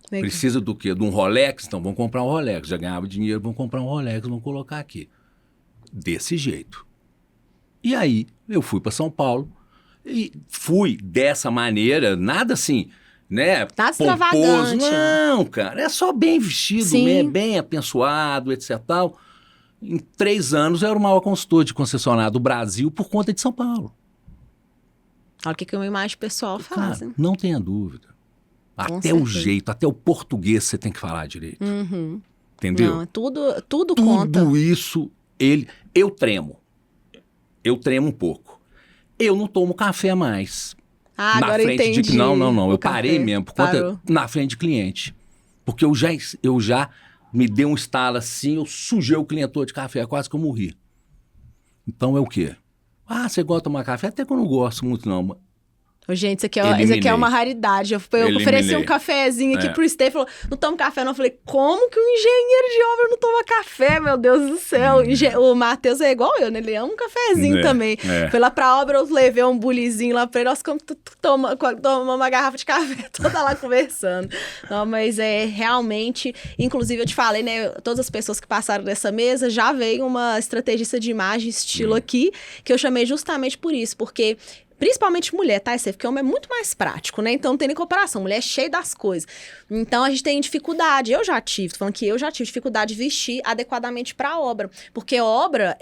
Precisa do quê? De um Rolex? Então vamos comprar um Rolex. Já ganhava dinheiro, vamos comprar um Rolex, vamos colocar aqui. Desse jeito. E aí eu fui para São Paulo e fui dessa maneira, nada assim, né? Tá extravagante. Não, cara, é só bem vestido, bem apensoado, etc. Tal. Em 3 anos eu era o maior consultor de concessionário do Brasil por conta de São Paulo. Olha o que uma imagem pessoal faz. Cara, não tenha dúvida. Até o jeito, até o português você tem que falar direito. Entendeu? Não, tudo conta. Tudo isso, eu tremo. Eu tremo um pouco. Eu não tomo café mais. Agora entendi. Não. Eu parei mesmo, por conta, na frente de cliente. Porque eu já me dei um estalo assim, eu sujei o clientor de café, quase que eu morri. Então é o quê? Você gosta de tomar café? Até que eu não gosto muito, não. Gente, isso aqui é uma raridade. Eu ofereci um cafezinho aqui pro Stê, falou, não tomo café não. Eu falei, como que um engenheiro de obra não toma café, meu Deus do céu? O Matheus é igual eu, né? Ele ama um cafezinho também. Foi lá pra obra, eu levei um bulizinho lá pra ele, nós toma uma garrafa de café, toda lá conversando. Não, mas realmente, inclusive eu te falei, né, todas as pessoas que passaram dessa mesa, já veio uma estrategista de imagem estilo aqui, que eu chamei justamente por isso, porque principalmente mulher, tá? Porque homem é muito mais prático, né? Então não tem nem comparação. Mulher é cheia das coisas. Então a gente tem dificuldade. Eu já tive, tô falando que eu já tive dificuldade de vestir adequadamente pra obra. Porque obra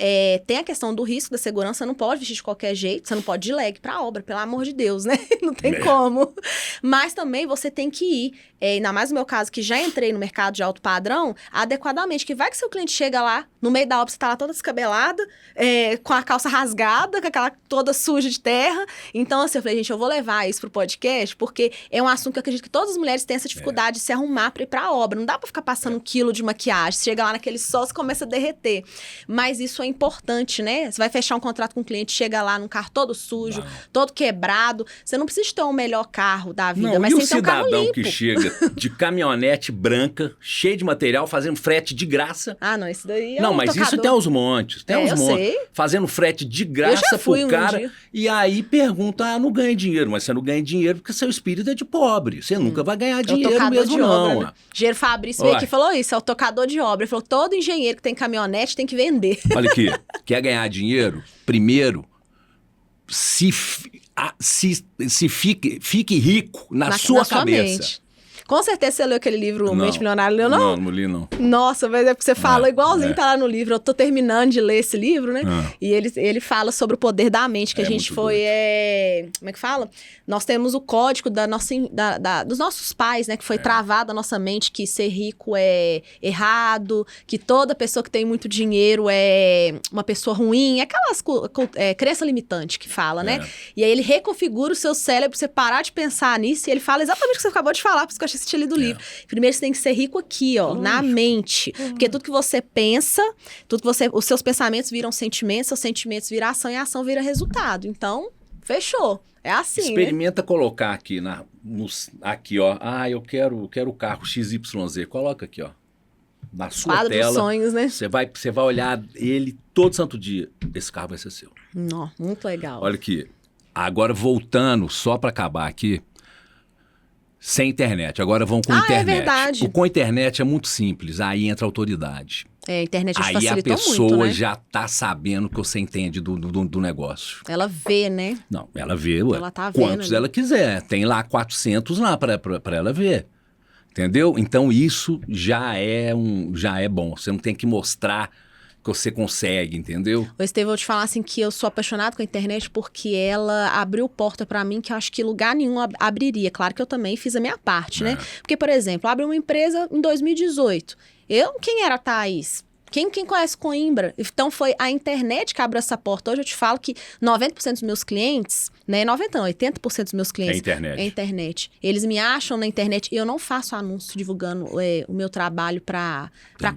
tem a questão do risco da segurança, você não pode vestir de qualquer jeito, você não pode ir de leg pra obra, pelo amor de Deus, né? Não tem como. Mas também você tem que ir, ainda mais no meu caso, que já entrei no mercado de alto padrão, adequadamente. Que vai que seu cliente chega lá, no meio da obra, você tá lá toda descabelada, com a calça rasgada, com aquela toda suja de terra. Então, assim, eu falei, gente, eu vou levar isso pro podcast, porque é um assunto que eu acredito que todas as mulheres têm essa dificuldade de se arrumar pra ir pra obra. Não dá pra ficar passando 1 quilo de maquiagem. Você chega lá naquele sol, você começa a derreter. Mas isso é importante, né? Você vai fechar um contrato com um cliente, chega lá num carro todo sujo, todo quebrado. Você não precisa ter o melhor carro da vida, não, mas e tem que ter um carro cidadão limpo. que chega de caminhonete branca, cheio de material, fazendo frete de graça. Ah, não, isso daí é Não, um mas tocador. isso tem uns montes. Tem uns eu montes. sei. Fazendo frete de graça já fui pro um cara. dia. E aí pergunta, não ganha dinheiro. Mas você não ganha dinheiro porque seu espírito é de pobre. Você nunca vai ganhar É o dinheiro tocador mesmo, de não. obra, né? Engenheiro Fabrício veio Ué. aqui e falou isso, é o tocador de obra. Ele falou, todo engenheiro que tem caminhonete tem que vender. Olha aqui, quer ganhar dinheiro? Primeiro, fique rico na sua cabeça. Mente. Com certeza você leu aquele livro, Mente Milionária, leu não? Não li não. Nossa, mas é porque você falou igualzinho, tá lá no livro. Eu tô terminando de ler esse livro, né? E ele fala sobre o poder da mente, que a gente foi... como é que fala? Nós temos o código dos nossos pais, né? Que foi travado a nossa mente, que ser rico é errado, que toda pessoa que tem muito dinheiro é uma pessoa ruim. Aquelas crença limitante que fala, né? E aí ele reconfigura o seu cérebro pra você parar de pensar nisso. E ele fala exatamente o que você acabou de falar, por isso que eu achei que você tinha lido o livro. Primeiro você tem que ser rico aqui, ó, na mente. Porque tudo que você pensa, os seus pensamentos viram sentimentos, seus sentimentos viram ação e a ação vira resultado. Então, fechou. É assim, Experimenta colocar aqui, aqui, ó. Ah, eu quero o carro XYZ. Coloca aqui, ó. Na sua Quadro tela. dos sonhos, né? Você vai olhar ele todo santo dia. Esse carro vai ser seu. Não, muito legal. Olha aqui. Agora voltando, só para acabar aqui. Sem internet. Agora vão com internet. É verdade. Com internet é muito simples. Aí entra a autoridade. A internet aí facilitou a pessoa muito, né? já tá sabendo que você entende do negócio. Ela vê, né? Não, ela vê, ué, Ela tá quantos vendo, ela quiser. Tem lá 400 lá para ela ver. Entendeu? Então isso já é bom. Você não tem que mostrar que você consegue, entendeu? Ô, Estevão, eu vou te falar assim que eu sou apaixonado com a internet porque ela abriu porta pra mim que eu acho que lugar nenhum abriria. Claro que eu também fiz a minha parte, né? Porque, por exemplo, abre uma empresa em 2018. Quem era a Thaís? Quem conhece Coimbra? Então, foi a internet que abriu essa porta. Hoje eu te falo que 90% dos meus clientes, né? 90% não, 80% dos meus clientes... É internet. Eles me acham na internet. Eu não faço anúncio divulgando o meu trabalho para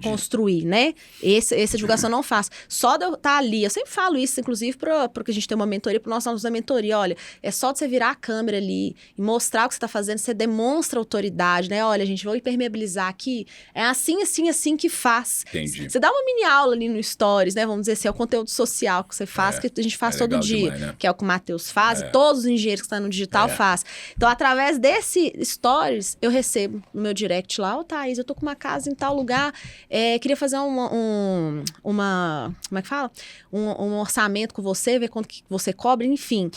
construir, né? Essa divulgação eu não faço. Só de eu estar ali. Eu sempre falo isso, inclusive, porque a gente tem uma mentoria, para nós alunos da mentoria. Olha, é só de você virar a câmera ali e mostrar o que você está fazendo, você demonstra autoridade, né? Olha, gente, vou impermeabilizar aqui. É assim, assim, assim que faz. Entendi. Você dá uma mini aula ali no Stories, né? Vamos dizer assim, é o conteúdo social que você faz, que a gente faz todo dia. Demais, né? Que é o que o Matheus faz, e todos os engenheiros que estão no digital faz. Então, através desse Stories, eu recebo no meu direct lá, ô Thaís, eu tô com uma casa em tal lugar, queria fazer uma como é que fala? Um orçamento com você, ver quanto que você cobra, enfim.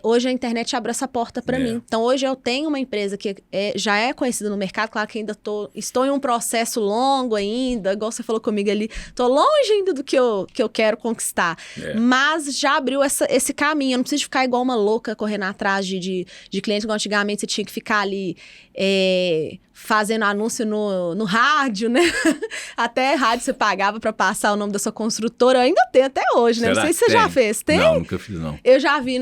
Hoje a internet abre essa porta para mim. Então, hoje eu tenho uma empresa que já é conhecida no mercado, claro que ainda estou em um processo longo ainda, igual você falou comigo ali, tô longe ainda do que eu quero conquistar. Mas já abriu esse caminho. Eu não preciso ficar igual uma louca correndo atrás de clientes, como antigamente você tinha que ficar ali fazendo anúncio no rádio, né? Até rádio você pagava pra passar o nome da sua construtora. Eu ainda tem até hoje, né? Será? Não sei se você já fez. Tem? Não, nunca fiz, não. Eu já vi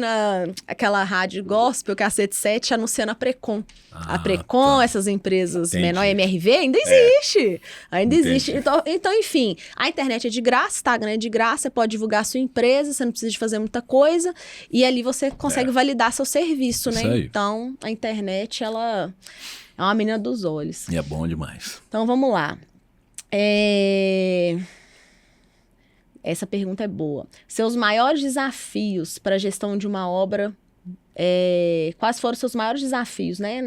aquela rádio gospel, que é a 77, anunciando a Precon. A Precon, essas empresas menor MRV, ainda existe. Ainda existe. Então, enfim, a internet é de graça, o Instagram é de graça, você pode divulgar a sua empresa, você não precisa de fazer muita coisa, e ali você consegue validar seu serviço, né? Isso aí. Então, a internet, ela é uma menina dos olhos. E é bom demais. Então, vamos lá. Essa pergunta é boa. Seus maiores desafios para a gestão de uma obra, quais foram os seus maiores desafios, né,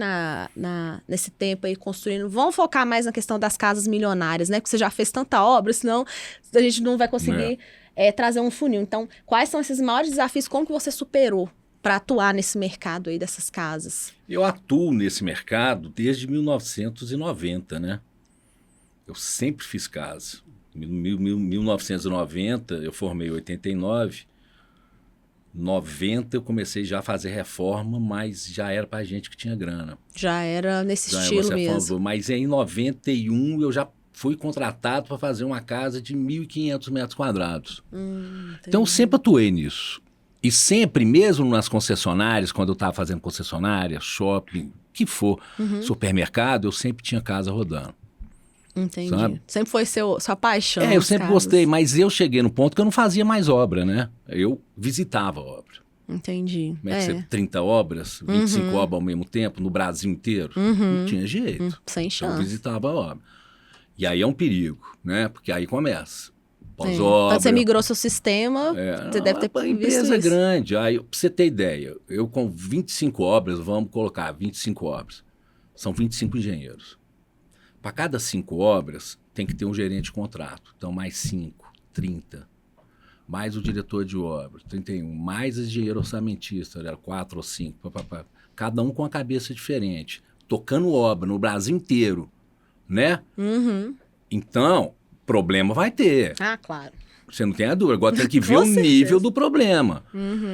nesse tempo aí construindo? Vamos focar mais na questão das casas milionárias, né? Porque você já fez tanta obra, senão a gente não vai conseguir trazer um funil. Então, quais são esses maiores desafios? Como que você superou para atuar nesse mercado aí dessas casas? Eu atuo nesse mercado desde 1990, né? Eu sempre fiz casa. Em 1990, eu formei em 89. 90 eu comecei já a fazer reforma, mas já era para gente que tinha grana. Já era nesse Já estilo você mesmo. falou, mas em 91 eu já fui contratado para fazer uma casa de 1.500 metros quadrados. Então eu sempre atuei nisso. E sempre, mesmo nas concessionárias, quando eu estava fazendo concessionária, shopping, que for, supermercado, eu sempre tinha casa rodando. Entendi. Sabe? Sempre foi sua paixão. Eu as sempre casas. gostei, mas eu cheguei no ponto que eu não fazia mais obra, né? Eu visitava a obra. Entendi. Como é que você 30 obras, 25 obras ao mesmo tempo, no Brasil inteiro? Não tinha jeito. Sem Eu chance. visitava a obra. E aí é um perigo, né? Porque aí começa. Quando Pós-obra. você migrou seu sistema, você deve ter A visto empresa é isso. grande. Aí, pra você ter ideia, eu com 25 obras, vamos colocar 25 obras. São 25 engenheiros. Para cada 5 obras, tem que ter um gerente de contrato. Então, mais 5, 30. Mais o diretor de obra, 31. Mais o engenheiro orçamentista, 4 ou 5. Cada um com a cabeça diferente. Tocando obra no Brasil inteiro, né? Então, problema vai ter. Ah, claro. Você não tem a dúvida. Agora tem que ver Com o certeza. nível do problema.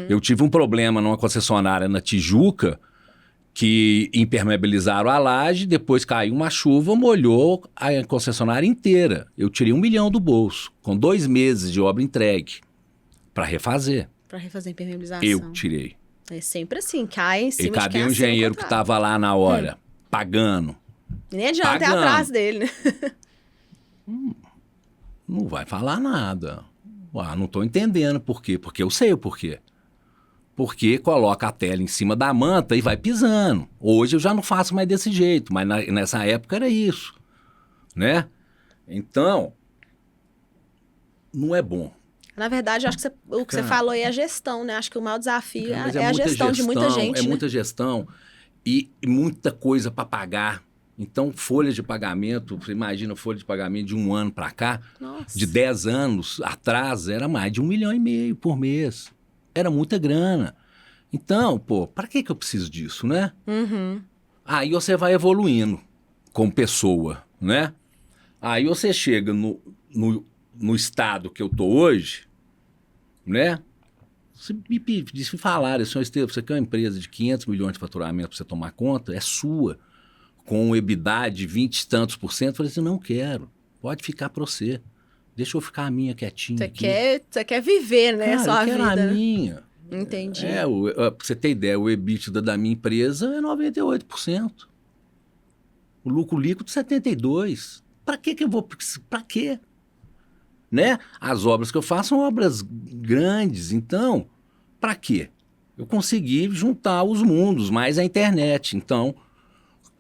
Eu tive um problema numa concessionária na Tijuca, que impermeabilizaram a laje, depois caiu uma chuva, molhou a concessionária inteira. Eu tirei 1 milhão do bolso, com 2 meses de obra entregue, para refazer. Para refazer a impermeabilização. Eu tirei. É sempre assim, cai em E cima de cadê quem o assina engenheiro que contrato. estava lá na hora, pagando? E nem adianta ir pagando? atrás dele, né? Não vai falar nada. Não estou entendendo por quê. Porque eu sei o porquê. Porque coloca a tela em cima da manta e vai pisando. Hoje eu já não faço mais desse jeito, mas nessa época era isso, né? Então, não é bom. Na verdade, eu acho que o que você falou aí é a gestão, né? Acho que o maior desafio Mas é a gestão de muita gente, É né? muita gestão e muita coisa para pagar. Então, folha de pagamento, você imagina folha de pagamento de 1 ano para cá, Nossa. de 10 anos atrás, era mais de 1,5 milhão por mês. Era muita grana. Então, para que eu preciso disso, né? Aí você vai evoluindo como pessoa, né? Aí você chega no estado que eu tô hoje, né? Se me falaram, senhor Estevam, você quer uma empresa de 500 milhões de faturamento para você tomar conta? É sua. Com um EBITDA de 20 e tantos %. Eu falei assim, não quero. Pode ficar para você. Deixa eu ficar a minha quietinha aqui. Você quer viver, né? Cara, Sua eu quero vida. a né? minha. Entendi. Pra você ter ideia, o EBITDA da minha empresa é 98%. O lucro líquido 72%. Para que eu vou... Para quê? Né? As obras que eu faço são obras grandes, então, para quê? Eu consegui juntar os mundos, mais a internet. Então,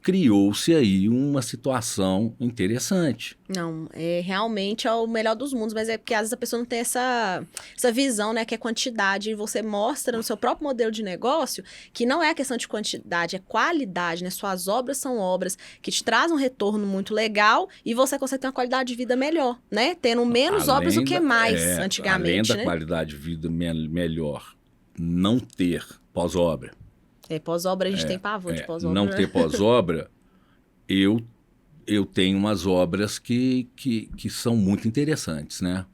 criou-se aí uma situação interessante. Não, realmente é o melhor dos mundos, mas é porque às vezes a pessoa não tem essa visão, né, que é quantidade, e você mostra no seu próprio modelo de negócio que não é a questão de quantidade, é qualidade, né, suas obras são obras que te trazem um retorno muito legal e você consegue ter uma qualidade de vida melhor, né, tendo menos obras do que mais antigamente, além da qualidade de vida melhor, não ter pós-obra. Pós-obra a gente tem pavor de pós-obra. Não ter pós-obra, eu tenho umas obras que são muito interessantes, né?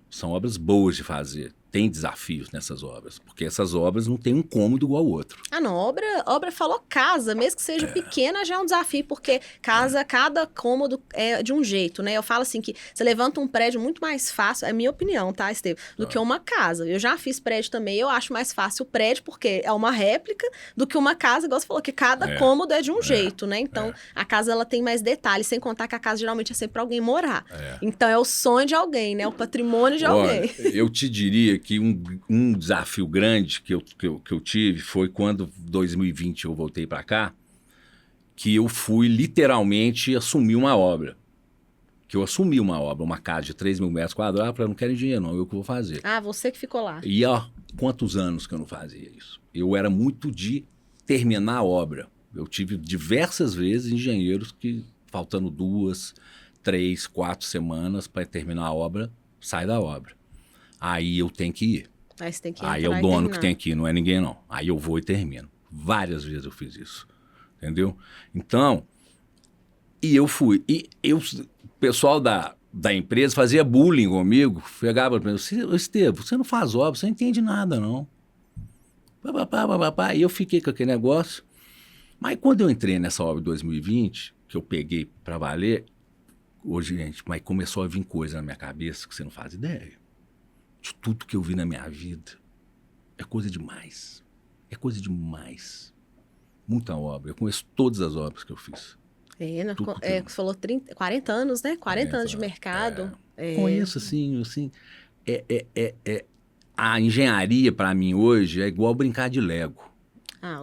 São obras boas de fazer. Tem desafios nessas obras, porque essas obras não têm um cômodo igual ao outro. Não, obra falou casa, mesmo que seja pequena, já é um desafio, porque casa, cada cômodo é de um jeito, né? Eu falo assim que você levanta um prédio muito mais fácil, é minha opinião, tá, Estevam, do que uma casa. Eu já fiz prédio também, eu acho mais fácil o prédio, porque é uma réplica, do que uma casa, igual você falou, que cada cômodo é de um jeito, né? Então, a casa, ela tem mais detalhes, sem contar que a casa geralmente é sempre pra alguém morar. Então, é o sonho de alguém, né? O patrimônio de alguém. Eu te diria que um desafio grande que eu tive foi quando, em 2020, eu voltei para cá, que eu fui literalmente assumir uma obra. Que eu assumi uma obra, uma casa de 3 mil metros quadrados, eu falei, não quero engenheiro não, eu que vou fazer. Você que ficou lá. E quantos anos que eu não fazia isso? Eu era muito de terminar a obra. Eu tive diversas vezes engenheiros que, faltando 2, 3, 4 semanas para terminar a obra, sai da obra. Aí eu tenho que ir. Aí você tem que Aí é o dono que tem que ir, não é ninguém não. Aí eu vou e termino. Várias vezes eu fiz isso. Entendeu? Então, e eu fui. O pessoal da empresa fazia bullying comigo. Pegava para mim, Estevam, você não faz obra, você não entende nada, não. E eu fiquei com aquele negócio. Mas quando eu entrei nessa obra em 2020, que eu peguei para valer, hoje, gente, mas começou a vir coisa na minha cabeça que você não faz ideia. De tudo que eu vi na minha vida. É coisa demais. É coisa demais. Muita obra. Eu conheço todas as obras que eu fiz. Você falou 40 anos, né? 40 anos de mercado. Conheço, assim, a engenharia, para mim, hoje, é igual brincar de Lego.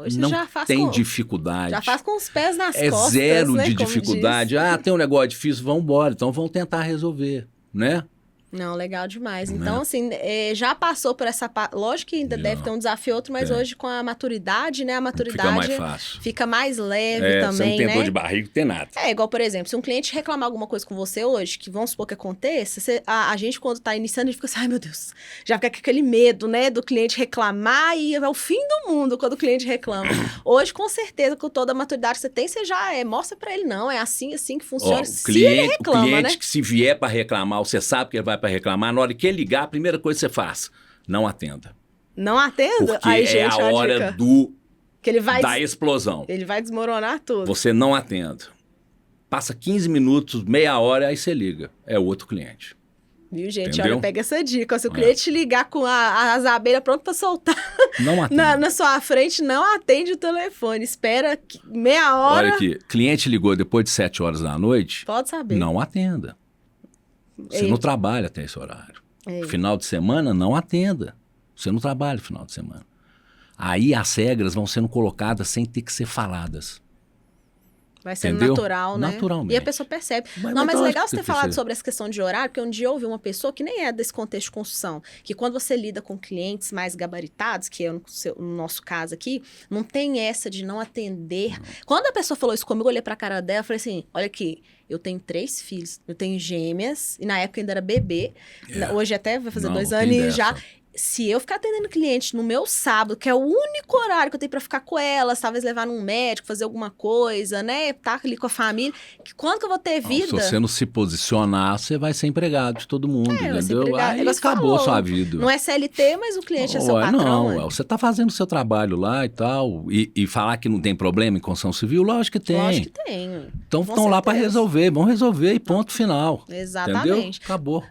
Hoje não já faz tem dificuldade. Já faz com os pés nas costas, É zero né, de dificuldade. Tem um negócio difícil, vamos embora. Então, vamos tentar resolver, né? Não, legal demais. Então, assim, já passou por essa parte. Lógico que ainda deve ter um desafio outro, mas hoje com a maturidade, né? A maturidade fica mais fácil. Fica mais leve também, você não tem né? dor de barriga, não tem nada. Igual, por exemplo, se um cliente reclamar alguma coisa com você hoje, que vamos supor que aconteça, a gente, quando tá iniciando, a gente fica assim, ai, meu Deus, já fica com aquele medo, né? Do cliente reclamar e é o fim do mundo quando o cliente reclama. Hoje, com certeza, com toda a maturidade que você tem, você já mostra pra ele, não, é assim que funciona. Ele reclama, o cliente, né? que se vier para reclamar, você sabe que ele vai para reclamar, na hora que ele ligar, a primeira coisa que você faz, não atenda. Não atenda? Porque é a hora que ele vai da explosão. Ele vai desmoronar tudo. Você não atenda. Passa 15 minutos, meia hora, aí você liga. É outro cliente. Viu, gente? Entendeu? Olha, pega essa dica. Se o cliente te ligar com as abelhas prontas para soltar não na sua frente, não atende o telefone. Espera meia hora. Olha aqui, cliente ligou depois de 7 horas da noite. Pode saber. Não atenda. Você não trabalha até esse horário. Final de semana, não atenda. Você não trabalha final de semana. Aí as regras vão sendo colocadas sem ter que ser faladas. Vai sendo natural, né? Naturalmente. E a pessoa percebe. Mas legal você ter falado sobre essa questão de horário, porque um dia eu ouvi uma pessoa que nem é desse contexto de construção, que quando você lida com clientes mais gabaritados, que é no nosso caso aqui, não tem essa de não atender. Não. Quando a pessoa falou isso comigo, eu olhei pra cara dela e falei assim, olha aqui, eu tenho 3 filhos, eu tenho gêmeas, e na época ainda era bebê, hoje até vai fazer 2 anos e já... Se eu ficar atendendo cliente no meu sábado, que é o único horário que eu tenho pra ficar com elas, talvez levar num médico, fazer alguma coisa, né? Tá ali com a família. Quando que eu vou ter vida? Se você não se posicionar, você vai ser empregado de todo mundo, entendeu? Aí acabou a sua vida. Não é CLT, mas o cliente é seu patrão. Não, você tá fazendo o seu trabalho lá e tal. E falar que não tem problema em construção civil, lógico que tem. Lógico que tem. Então estão lá para resolver, vão resolver e ponto final. Exatamente. Entendeu? Acabou.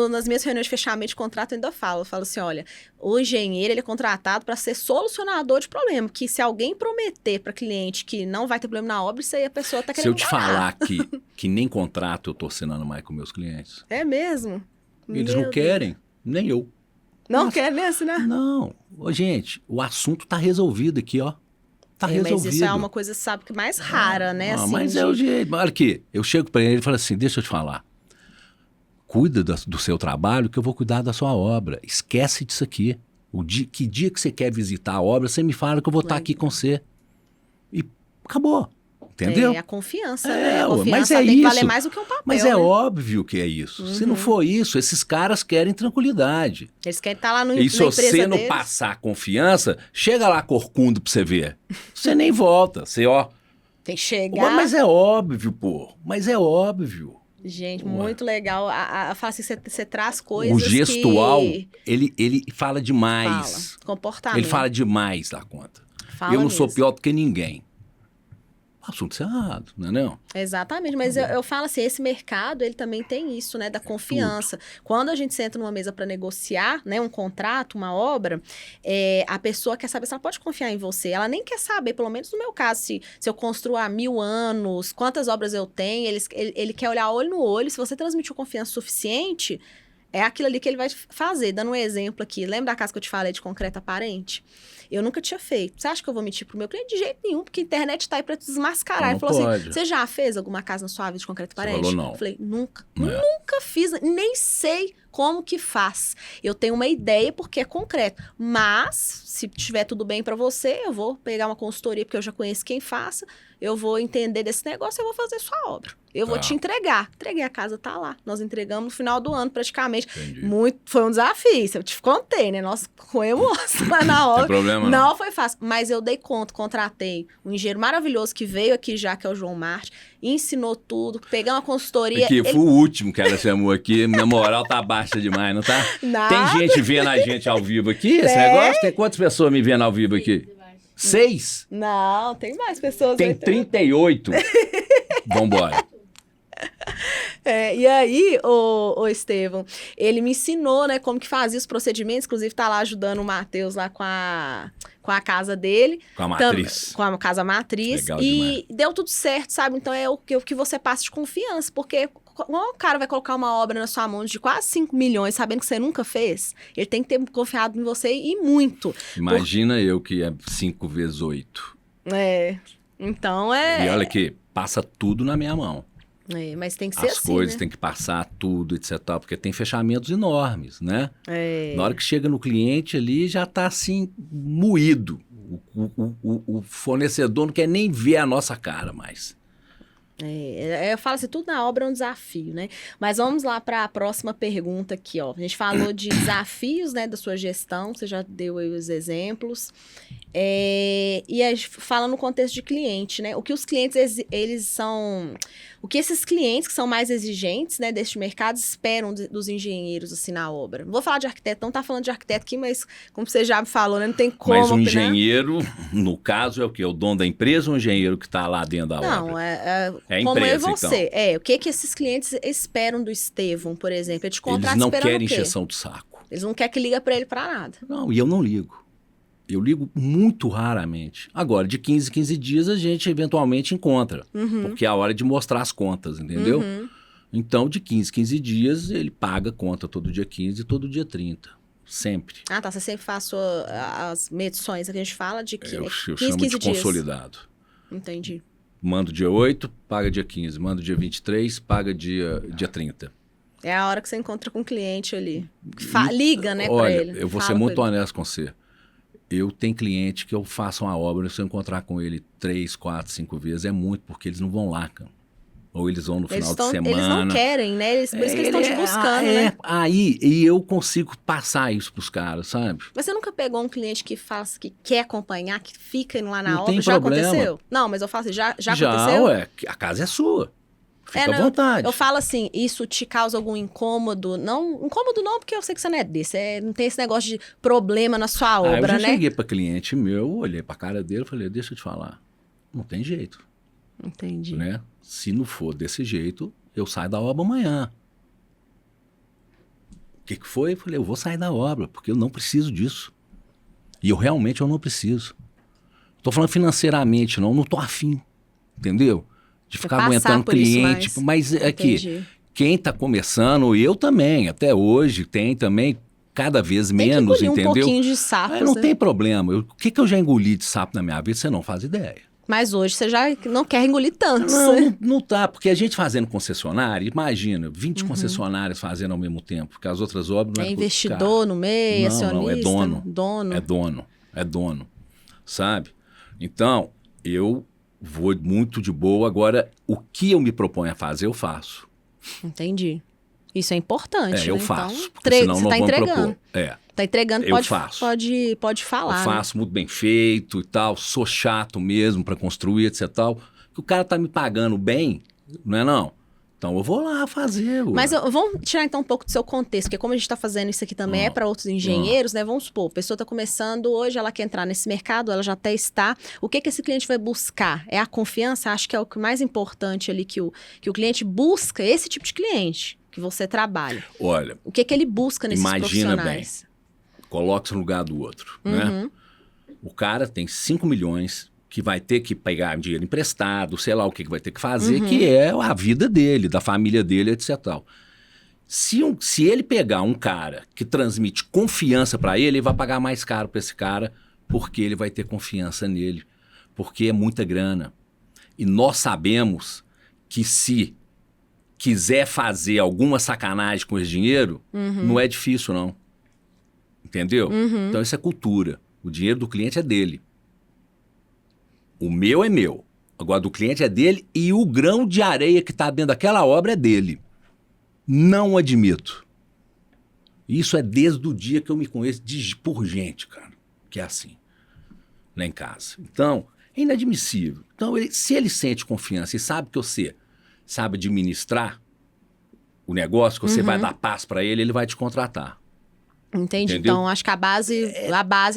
Nas minhas reuniões de fechamento de contrato, eu ainda falo assim, olha, o engenheiro ele é contratado para ser solucionador de problema, que se alguém prometer para cliente que não vai ter problema na obra, isso aí a pessoa tá querendo Se eu te falar que nem contrato eu tô assinando mais com meus clientes. É mesmo? Eles não querem, nem eu. Não quer nem assinar? Não. Gente, o assunto tá resolvido aqui, ó. Tá resolvido. Mas isso é uma coisa, sabe, que mais rara, né? Assim, mas é o jeito. Olha aqui, eu chego para ele e falo assim, deixa eu te falar. Cuida do seu trabalho que eu vou cuidar da sua obra. Esquece disso aqui. Que dia que você quer visitar a obra, você me fala que eu vou estar aqui com você. E acabou. Entendeu? É a confiança, né? A confiança mas tem que valer mais do que um papel, Mas é óbvio que é isso. Se não for isso, esses caras querem tranquilidade. Eles querem estar lá no E se você não passar confiança, chega lá corcundo pra você ver. Você nem volta. Você, tem que chegar... Mas é óbvio, pô. Mas é óbvio. Gente, muito legal. Fala assim, você traz coisas O gestual, ele fala demais. Fala. Comportamento. Ele fala demais da conta. Fala eu não sou mesmo. pior do que ninguém. Assunto cerrado, não é não? Exatamente, mas eu falo assim, esse mercado, ele também tem isso, né, da confiança. Quando a gente senta numa mesa para negociar, né, um contrato, uma obra, a pessoa quer saber se ela pode confiar em você. Ela nem quer saber, pelo menos no meu caso, se eu construo há 1000 anos, quantas obras eu tenho, ele quer olhar olho no olho. Se você transmitiu confiança suficiente, é aquilo ali que ele vai fazer. Dando um exemplo aqui, lembra da casa que eu te falei de concreto aparente? Eu nunca tinha feito. Você acha que eu vou mentir pro meu cliente? De jeito nenhum, porque a internet tá aí pra te desmascarar. Ele falou assim, você já fez alguma casa na sua vida de concreto aparente? Você falou não. Eu falei, nunca fiz, nem sei como que faz. Eu tenho uma ideia porque é concreto, mas se tiver tudo bem para você, eu vou pegar uma consultoria porque eu já conheço quem faça, eu vou entender desse negócio, eu vou fazer sua obra. Eu vou te entregar. Entreguei, a casa tá lá. Nós entregamos no final do ano, praticamente. Foi um desafio, eu te contei, né? Nós corremos lá na obra. Não tem problema, não foi fácil, mas eu dei conta, contratei um engenheiro maravilhoso que veio aqui já, que é o João Marte, ensinou tudo, peguei uma consultoria. Aqui, fui o último que ela chamou aqui, minha moral tá baixa demais, não tá? Nada. Tem gente vendo a gente ao vivo aqui, esse negócio? Tem quantas pessoas me vendo ao vivo aqui? 6? Não, tem mais pessoas. Tem 38. Vambora. E aí, o Estevão, ele me ensinou, né, como que fazia os procedimentos, inclusive tá lá ajudando o Matheus lá com a casa dele. Com a matriz. Com a casa matriz. Legal e demais. deu tudo certo, sabe? Então é o que você passa de confiança, porque quando o cara vai colocar uma obra na sua mão de quase 5 milhões, sabendo que você nunca fez, ele tem que ter confiado em você e muito. Imagina eu que é 5 vezes 8. Então E olha que passa tudo na minha mão. Mas tem que ser As assim, coisas né? tem que passar tudo, etc. Porque tem fechamentos enormes, né? Na hora que chega no cliente ali, já está assim, moído. O fornecedor não quer nem ver a nossa cara mais. Eu falo assim, tudo na obra é um desafio, né? Mas vamos lá para a próxima pergunta aqui, ó. A gente falou de desafios, né, da sua gestão, você já deu aí os exemplos. E a gente fala no contexto de cliente, né? O que os clientes, eles são... O que esses clientes que são mais exigentes, né, deste mercado, esperam dos engenheiros, assim, na obra. Não vou falar de arquiteto, não tá falando de arquiteto aqui, mas como você já me falou, né, não tem como... Mas o né? engenheiro, no caso, é o quê? O dono da empresa ou o engenheiro que está lá dentro da obra? Não, É a como empresa, eu e você. então. O que esses clientes esperam do Estevão, por exemplo? Ele te contrata Eles não esperando querem o quê? encheção de saco. Eles não querem que liga para ele para nada. Não, e eu não ligo. Eu ligo muito raramente. Agora, de 15 em 15 dias, a gente eventualmente encontra. Porque é a hora de mostrar as contas, entendeu? Então, de 15 em 15 dias, ele paga a conta todo dia 15 e todo dia 30. Sempre. Ah, tá. Você sempre faz as medições que a gente fala de que Eu 15, chamo 15 de dias. consolidado. Entendi. Mando dia 8, paga dia 15. Mando dia 23, paga dia 30. É a hora que você encontra com o cliente ali. Liga, né, para ele. Olha, eu vou Fala ser muito com ele. honesto com você. Eu tenho cliente que eu faço uma obra, se eu encontrar com ele 3, 4, 5 vezes, é muito, porque eles não vão lá, cara. Ou eles vão no final de semana. Eles não querem, né? Por isso que eles estão te buscando, né? Aí, e eu consigo passar isso pros caras, sabe? Mas você nunca pegou um cliente que faz, que quer acompanhar, que fica indo lá na Não obra? tem Já problema. aconteceu? Não, mas eu falo assim, já aconteceu? Já, ué, a casa é sua. Fica à não, vontade. Eu falo assim, isso te causa algum incômodo? Não, incômodo não, porque eu sei que você não é desse. Não tem esse negócio de problema na sua obra, eu já né? cheguei para cliente meu, olhei para a cara dele e falei, deixa eu te falar, não tem jeito. Entendi. Né? Se não for desse jeito, eu saio da obra amanhã. O que foi? Eu falei, eu vou sair da obra, porque eu não preciso disso. E eu realmente não preciso. Estou falando financeiramente, não estou afim, entendeu? De ficar aguentando cliente. Mas é que quem está começando, eu também, até hoje, tem também cada vez menos, tem que entendeu? Um pouquinho de sapo. Não tem problema. O que eu já engoli de sapo na minha vida, você não faz ideia. Mas hoje você já não quer engolir tanto. Não tá, porque a gente fazendo concessionária, imagina, 20 concessionárias fazendo ao mesmo tempo, porque as outras obras não é investidor no meio, acionista. Não, é dono, sabe? Então, eu vou muito de boa. Agora, o que eu me proponho a fazer, eu faço. Entendi. Isso é importante, eu né? faço, Então, porque senão você não tá vamos entregando. propor. Tá entregando, eu faço. Pode falar. Eu faço muito bem feito e tal, sou chato mesmo para construir, etc. Tal. Que o cara tá me pagando bem, não é não? Então eu vou lá fazer. Mas vamos tirar então um pouco do seu contexto, porque como a gente está fazendo isso aqui também é para outros engenheiros, né? Vamos supor, a pessoa está começando hoje, ela quer entrar nesse mercado, ela já até está. O que esse cliente vai buscar? É a confiança? Acho que é o que mais importante ali que o cliente busca, esse tipo de cliente que você trabalha. Olha, o que ele busca nesses imagina profissionais? Bem, coloque-se no lugar do outro, né? O cara tem 5 milhões que vai ter que pegar dinheiro emprestado, sei lá o que vai ter que fazer, que é a vida dele, da família dele, etc. Se ele pegar um cara que transmite confiança para ele vai pagar mais caro para esse cara, porque ele vai ter confiança nele, porque é muita grana. E nós sabemos que quiser fazer alguma sacanagem com esse dinheiro, não é difícil, não. Entendeu? Então, isso é cultura. O dinheiro do cliente é dele. O meu é meu. Agora, do cliente é dele e o grão de areia que está dentro daquela obra é dele. Não admito. Isso é desde o dia que eu me conheço por gente, cara, que é assim, lá em casa. Então, é inadmissível. Então, se ele sente confiança e sabe que você sabe administrar o negócio, que você vai dar paz para ele, ele vai te contratar. Entendi. Entendeu? Então, acho que a base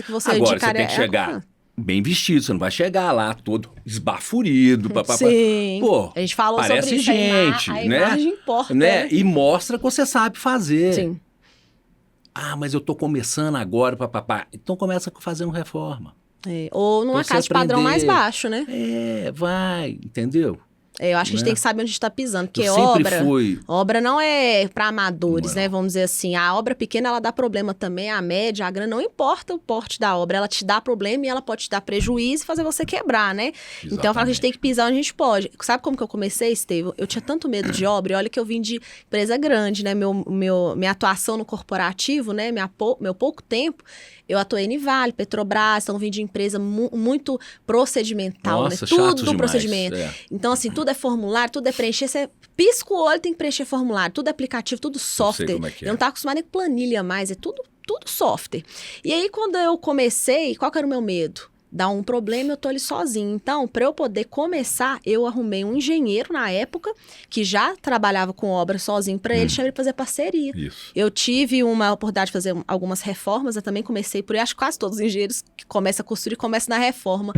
que você Agora, indicaria você tem que chegar bem vestido, você não vai chegar lá todo esbaforido. Sim. Pô, a gente falou parece sobre isso. gente, A né? imagem importa. Né? E mostra que você sabe fazer. Sim. Ah, mas eu tô começando agora, papapá. Então começa fazendo reforma. Ou numa Pra você casa de padrão mais aprender. baixo, né? Vai, entendeu? Eu acho que a gente Né? tem que saber onde está pisando, porque Eu sempre fui... obra não é para amadores, Não é. né? Vamos dizer assim, a obra pequena ela dá problema também, a média, a grande, não importa o porte da obra, ela te dá problema e ela pode te dar prejuízo e fazer você quebrar, né? Então eu falo que a gente tem que pisar onde a gente pode. Sabe como que eu comecei, Estevão? Eu tinha tanto medo de obra, e olha que eu vim de empresa grande, né? Minha atuação no corporativo, né? Meu pouco tempo, eu atuei em Vale, Petrobras, então vim de empresa muito procedimental, Nossa, né? chato Tudo demais, procedimento. Então, assim, tudo é formulário, tudo é preencher. Você pisca o olho, tem que preencher formulário. Tudo é aplicativo, tudo software. como é que é. Eu não estava acostumada nem com planilha mais, é tudo software. E aí, quando eu comecei, qual que era o meu medo? Dar um problema, eu tô ali sozinho. Então, para eu poder começar, eu arrumei um engenheiro na época, que já trabalhava com obra sozinho para ele, chamei ele para fazer parceria. Isso. Eu tive uma oportunidade de fazer algumas reformas, eu também comecei por aí, acho que quase todos os engenheiros que começam a construir, começam na reforma.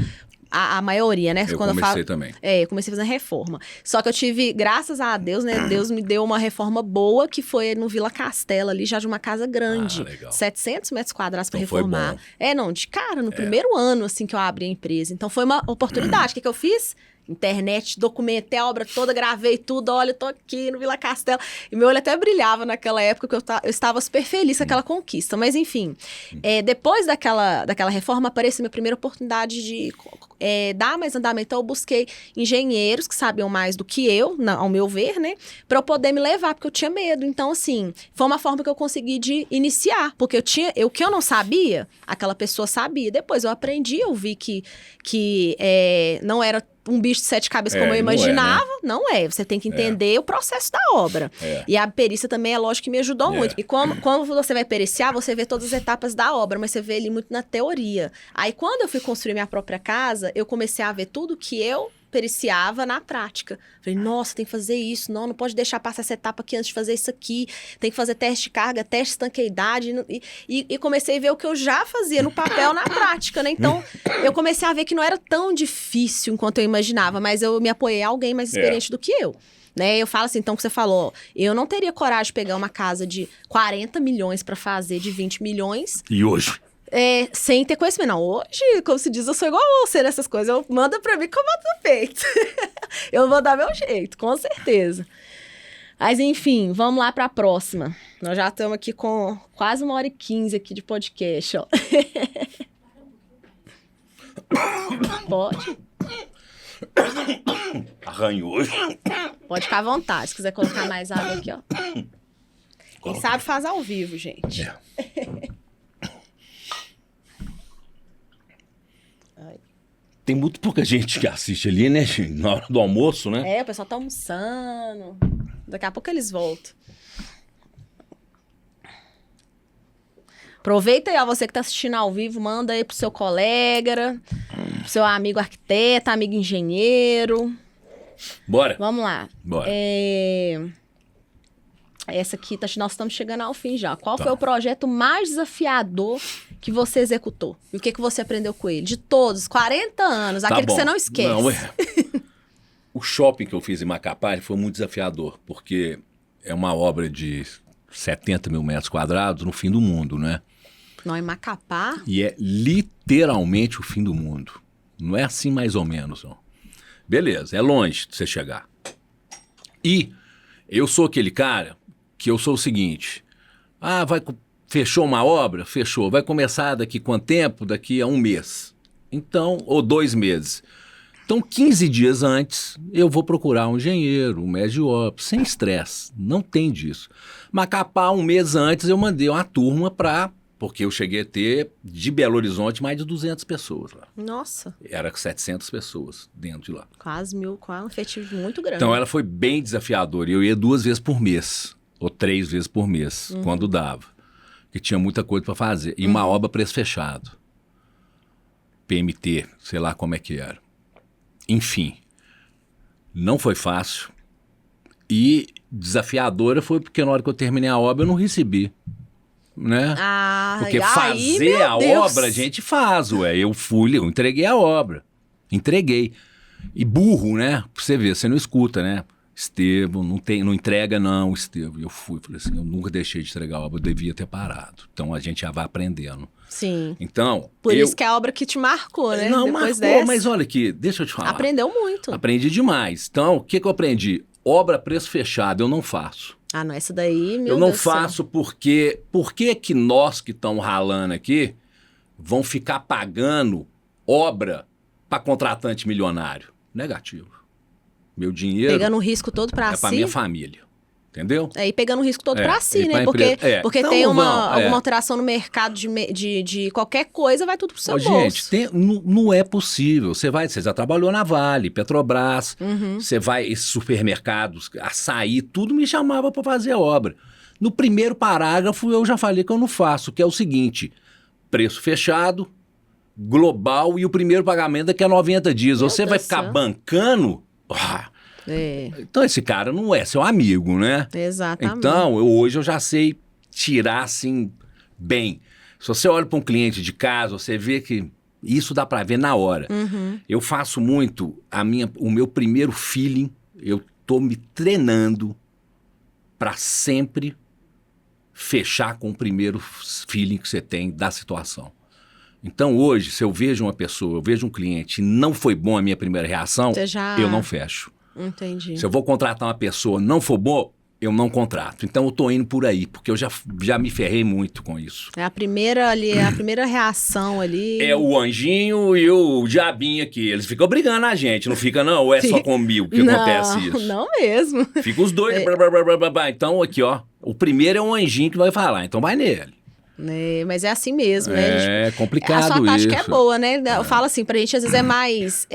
A maioria, né? Eu comecei também. Eu comecei fazendo reforma. Só que eu tive, graças a Deus, né? Deus me deu uma reforma boa, que foi no Vila Castela, ali, já de uma casa grande. Legal. 700 metros quadrados para Então foi reformar. bom. Não, de cara, no primeiro ano, assim, que eu abri a empresa. Então, foi uma oportunidade. O que eu fiz? Internet, documentei a obra toda, gravei tudo, olha, eu tô aqui no Vila Castela. E meu olho até brilhava naquela época, que eu estava super feliz com aquela conquista. Mas, enfim, depois daquela reforma, apareceu minha primeira oportunidade de dar mais andamento. Então, eu busquei engenheiros que sabiam mais do que eu, ao meu ver, né? Pra eu poder me levar, porque eu tinha medo. Então, assim, foi uma forma que eu consegui de iniciar. Porque o que eu não sabia, aquela pessoa sabia. Depois eu aprendi, eu vi que não era um bicho de 7 cabeças como eu imaginava. Não é. Você tem que entender o processo da obra. E a perícia também, é lógico que me ajudou muito. E quando você vai periciar, você vê todas as etapas da obra, mas você vê ele muito na teoria. Aí, quando eu fui construir minha própria casa, eu comecei a ver tudo que eu periciava na prática. Falei, nossa, tem que fazer isso, não pode deixar passar essa etapa aqui antes de fazer isso aqui, tem que fazer teste de carga, teste de estanqueidade, e comecei a ver o que eu já fazia no papel, na prática, né? Então, eu comecei a ver que não era tão difícil quanto eu imaginava, mas eu me apoiei a alguém mais experiente do que eu. Né? Eu falo assim, então, que você falou, eu não teria coragem de pegar uma casa de 40 milhões para fazer de 20 milhões. E hoje? Sem ter conhecimento. Não, hoje, como se diz, eu sou igual a você nessas coisas. Manda pra mim que eu boto no peito. Eu vou dar meu jeito, com certeza. Mas, enfim, vamos lá pra próxima. Nós já estamos aqui com quase 1h15 aqui de podcast, ó. Pode? Arranhou. Pode ficar à vontade. Se quiser colocar mais água aqui, ó. Quem sabe faz ao vivo, gente. Tem muito pouca gente que assiste ali, né, gente? Na hora do almoço, né? O pessoal tá almoçando. Daqui a pouco eles voltam. Aproveita aí, ó, você que tá assistindo ao vivo, manda aí pro seu colega, pro seu amigo arquiteto, amigo engenheiro. Bora. Vamos lá. Bora. Essa aqui, nós estamos chegando ao fim já. Qual foi o projeto mais desafiador que você executou? E o que você aprendeu com ele? De todos, 40 anos, aquele que você não esquece. Não, o shopping que eu fiz em Macapá foi muito desafiador, porque é uma obra de 70 mil metros quadrados no fim do mundo, né? Não, em Macapá? E é literalmente o fim do mundo. Não é assim mais ou menos, não. Beleza, é longe de você chegar. E eu sou aquele cara que eu sou o seguinte, fechou uma obra? Fechou. Vai começar daqui quanto tempo? Daqui a 1 mês. Então, ou 2 meses. Então, 15 dias antes, eu vou procurar um engenheiro, um mestre de obra, sem estresse, não tem disso. Macapá, um mês antes, eu mandei uma turma para... Porque eu cheguei a ter, de Belo Horizonte, mais de 200 pessoas lá. Nossa. Era 700 pessoas dentro de lá. Quase 1.000, quase um efetivo muito grande. Então, ela foi bem desafiadora. Eu ia 2 vezes por mês, ou 3 vezes por mês, quando dava. Porque tinha muita coisa para fazer. E uma obra preço fechado. PMT, sei lá como é que era. Enfim, não foi fácil. E desafiadora foi porque na hora que eu terminei a obra eu não recebi. Né? Porque fazer a obra a gente faz, eu entreguei a obra. Entreguei. E burro, né? Pra você ver, você não escuta, né? Estevão, não entrega não, Estevão. Eu falei assim, eu nunca deixei de entregar a obra, eu devia ter parado. Então a gente já vai aprendendo. Sim. Então, por isso que é a obra que te marcou, né? Não, depois marcou, mas olha aqui, deixa eu te falar. Aprendeu muito. Aprendi demais. Então, o que eu aprendi? Obra preço fechado, eu não faço. Ah, não, essa daí, meu Eu não Deus faço porque... Por que nós que estamos ralando aqui vão ficar pagando obra para contratante milionário? Negativo. Meu dinheiro... Pegando o risco todo para si. É para minha família. Entendeu? E pegando o risco todo para si, né? Porque então, tem alguma alteração no mercado de qualquer coisa, vai tudo pro seu bolso. Gente, não é possível. Você já trabalhou na Vale, Petrobras, você vai, esses supermercados, Açaí, tudo me chamava para fazer obra. No primeiro parágrafo eu já falei que eu não faço, que é o seguinte, preço fechado, global e o primeiro pagamento daqui a 90 dias. Você vai ficar bancando... Então esse cara não é seu amigo, né? Exatamente. Então, hoje eu já sei tirar assim bem. Se você olha para um cliente de casa, você vê que isso dá para ver na hora. Eu faço muito o meu primeiro feeling, eu tô me treinando para sempre fechar com o primeiro feeling que você tem da situação. Então hoje, se eu vejo uma pessoa, eu vejo um cliente e não foi bom a minha primeira reação, eu não fecho. Entendi. Se eu vou contratar uma pessoa não for bom, eu não contrato. Então eu tô indo por aí, porque eu já me ferrei muito com isso. É a primeira ali, é a primeira reação ali. É o anjinho e o diabinho aqui. Eles ficam brigando a gente, não fica não? Ou é só comigo que acontece isso? Não mesmo. Fica os dois. Então aqui, ó. O primeiro é um anjinho que vai falar, então vai nele. Mas é assim mesmo, né? É complicado isso. A sua tática é boa, né? Eu falo assim, pra gente às vezes é mais...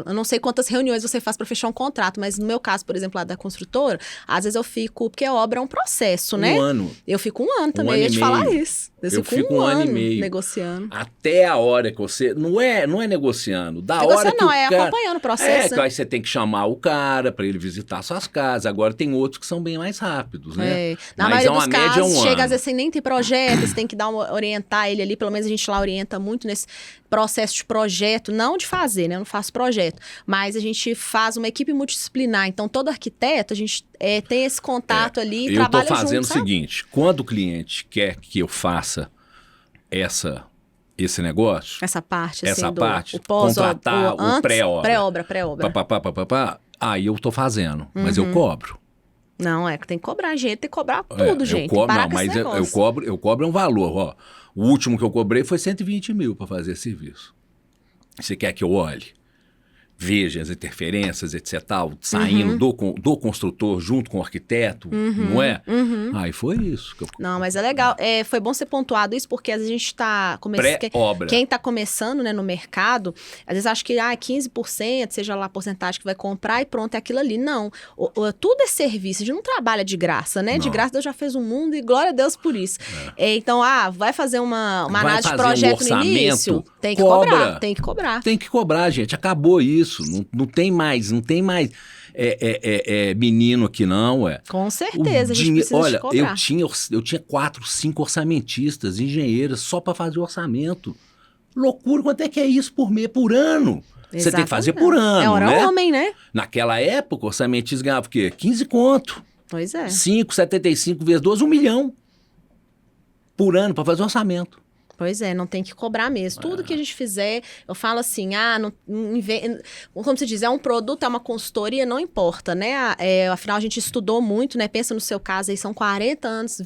eu não sei quantas reuniões você faz pra fechar um contrato, mas no meu caso, por exemplo, lá da construtora, às vezes eu fico... Porque a obra é um processo, né? Um ano. Eu fico 1 ano também, eu ia te falar isso. Eu fico 1 ano e meio. Negociando. Até a hora que você... Não é negociando. Hora que não, é acompanhando o processo. Aí você tem que chamar o cara pra ele visitar suas casas. Agora tem outros que são bem mais rápidos, né? Na maioria dos casos, chega às vezes sem nem ter projeto, você tem que orientar ele ali, pelo menos a gente lá orienta muito nesse processo de projeto, não de fazer, né? Eu não faço projeto, mas a gente faz uma equipe multidisciplinar, então todo arquiteto, a gente tem esse contato ali e trabalha junto. Eu tô fazendo o seguinte, quando o cliente quer que eu faça esse negócio... Essa parte, o contratar o pré-obra. Pré-obra. Aí eu tô fazendo, mas eu cobro. Não, tem que cobrar, gente, tem que cobrar tudo, gente. Eu cobro um valor, ó. O último que eu cobrei foi 120 mil para fazer serviço. Você quer que eu olhe? Veja as interferências, etc, tal, saindo do construtor junto com o arquiteto, não é? Aí foi isso. Não, mas é legal. Foi bom ser pontuado isso, porque às vezes a gente está começando... Pré-obra. Quem está começando, né, no mercado, às vezes acha que 15%, seja lá a porcentagem que vai comprar e pronto, é aquilo ali. Não. Tudo é serviço, a gente não trabalha de graça, né? Não. De graça Deus já fez o mundo e glória a Deus por isso. Então, vai fazer uma análise de projeto no início? Tem que cobrar, tem que cobrar. Tem que cobrar, gente. Acabou isso. Não tem mais menino aqui não, Com certeza, a gente precisa olha, de cobrar. Eu tinha 4, 5 orçamentistas, engenheiras, só para fazer o orçamento. Loucura, quanto é que é isso por ano? Exatamente. Você tem que fazer por ano, hora né? Homem, né? Naquela época, o orçamentista ganhava o quê? 15 conto. Pois é. 5, 75 vezes 12, 1 milhão por ano para fazer o orçamento. Pois é, não tem que cobrar mesmo. Tudo que a gente fizer, eu falo assim, como se diz, é um produto, é uma consultoria, não importa, né? Afinal, a gente estudou muito, né? Pensa no seu caso aí, são 40 anos,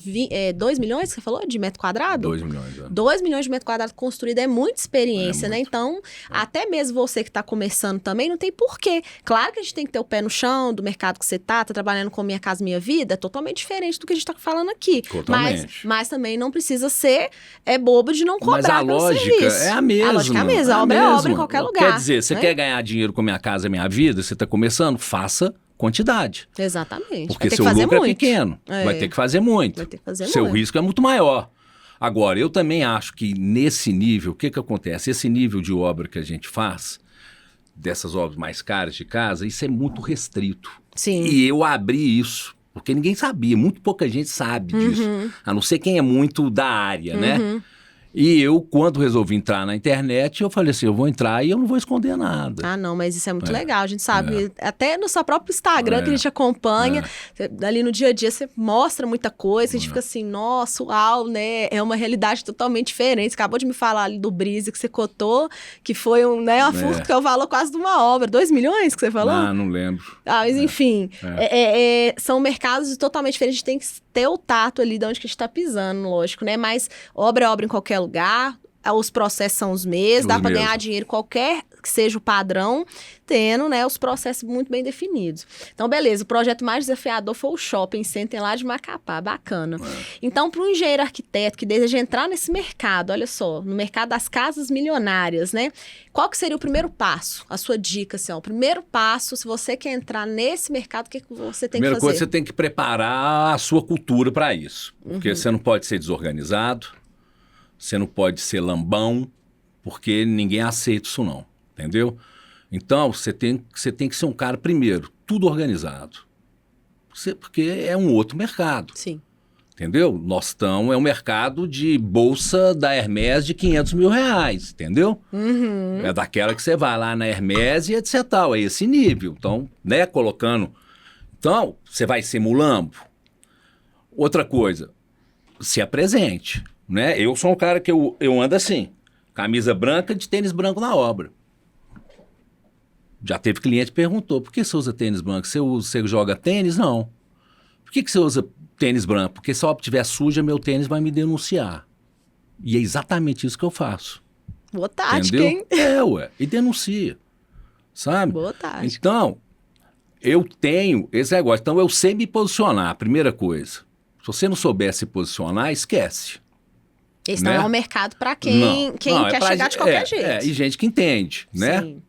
2 milhões, você falou, de metro quadrado? 2 milhões. 2 milhões de metro quadrado construído é muita experiência, né? Muito. Então, até mesmo você que está começando também, não tem porquê. Claro que a gente tem que ter o pé no chão do mercado que você tá trabalhando com Minha Casa Minha Vida, é totalmente diferente do que a gente tá falando aqui. Totalmente. Mas também não precisa ser bobo de não cobrar. Mas a lógica é a mesma. A lógica é a mesma. A obra é obra em qualquer lugar. Quer dizer, você quer ganhar dinheiro com Minha Casa Minha Vida, você está começando, faça quantidade. Exatamente. Porque seu lucro é pequeno. Vai ter que fazer muito. Vai ter que fazer seu muito. risco é muito maior. Agora, eu também acho que nesse nível, o que acontece? Esse nível de obra que a gente faz, dessas obras mais caras de casa, isso é muito restrito. Sim. E eu abri isso, porque ninguém sabia, muito pouca gente sabe disso, a não ser quem é muito da área, né? E eu, quando resolvi entrar na internet, eu falei assim, eu vou entrar e eu não vou esconder nada. Ah, não, mas isso é muito legal, a gente sabe, até no seu próprio Instagram que a gente acompanha, ali no dia a dia você mostra muita coisa, a gente fica assim, nossa, uau, né, é uma realidade totalmente diferente. Você acabou de me falar ali do Brise que você cotou, que foi uma furto que é o valor quase de uma obra, 2 milhões que você falou? Ah, não lembro. Ah, mas enfim, são mercados totalmente diferentes, a gente tem que ter o tato ali de onde que a gente tá pisando, lógico, né, mas obra é obra em qualquer lugar, os processos são os mesmos, dá para ganhar dinheiro qualquer que seja o padrão, tendo, né, os processos muito bem definidos. Então, beleza, o projeto mais desafiador foi o Shopping Center lá de Macapá, bacana. Então, para um engenheiro arquiteto que deseja entrar nesse mercado, olha só, no mercado das casas milionárias, né, qual que seria o primeiro passo? A sua dica, assim, ó, o primeiro passo, se você quer entrar nesse mercado, o que você tem que fazer? Primeira coisa, você tem que preparar a sua cultura para isso, porque você não pode ser desorganizado, você não pode ser lambão, porque ninguém aceita isso não, entendeu? Então, você tem que ser um cara, primeiro, tudo organizado. Porque é um outro mercado. Sim. Entendeu? É um mercado de bolsa da Hermès de 500 mil reais, entendeu? É daquela que você vai lá na Hermès e etc. É esse nível. Então, né, colocando... Então, você vai ser mulambo. Outra coisa, se apresente. Né? Eu sou um cara que eu ando assim, camisa branca de tênis branco na obra. Já teve cliente que perguntou, por que você usa tênis branco? Você joga tênis? Não. Por que você usa tênis branco? Porque se a obra estiver suja, meu tênis vai me denunciar. E é exatamente isso que eu faço. Boa tática, entendeu? hein? E denuncia, sabe? Boa tática. Então, eu tenho esse negócio. Então, eu sei me posicionar, a primeira coisa. Se você não souber se posicionar, esquece. Esse não é um mercado para quem quer chegar de qualquer jeito. E gente que entende, né? Sim.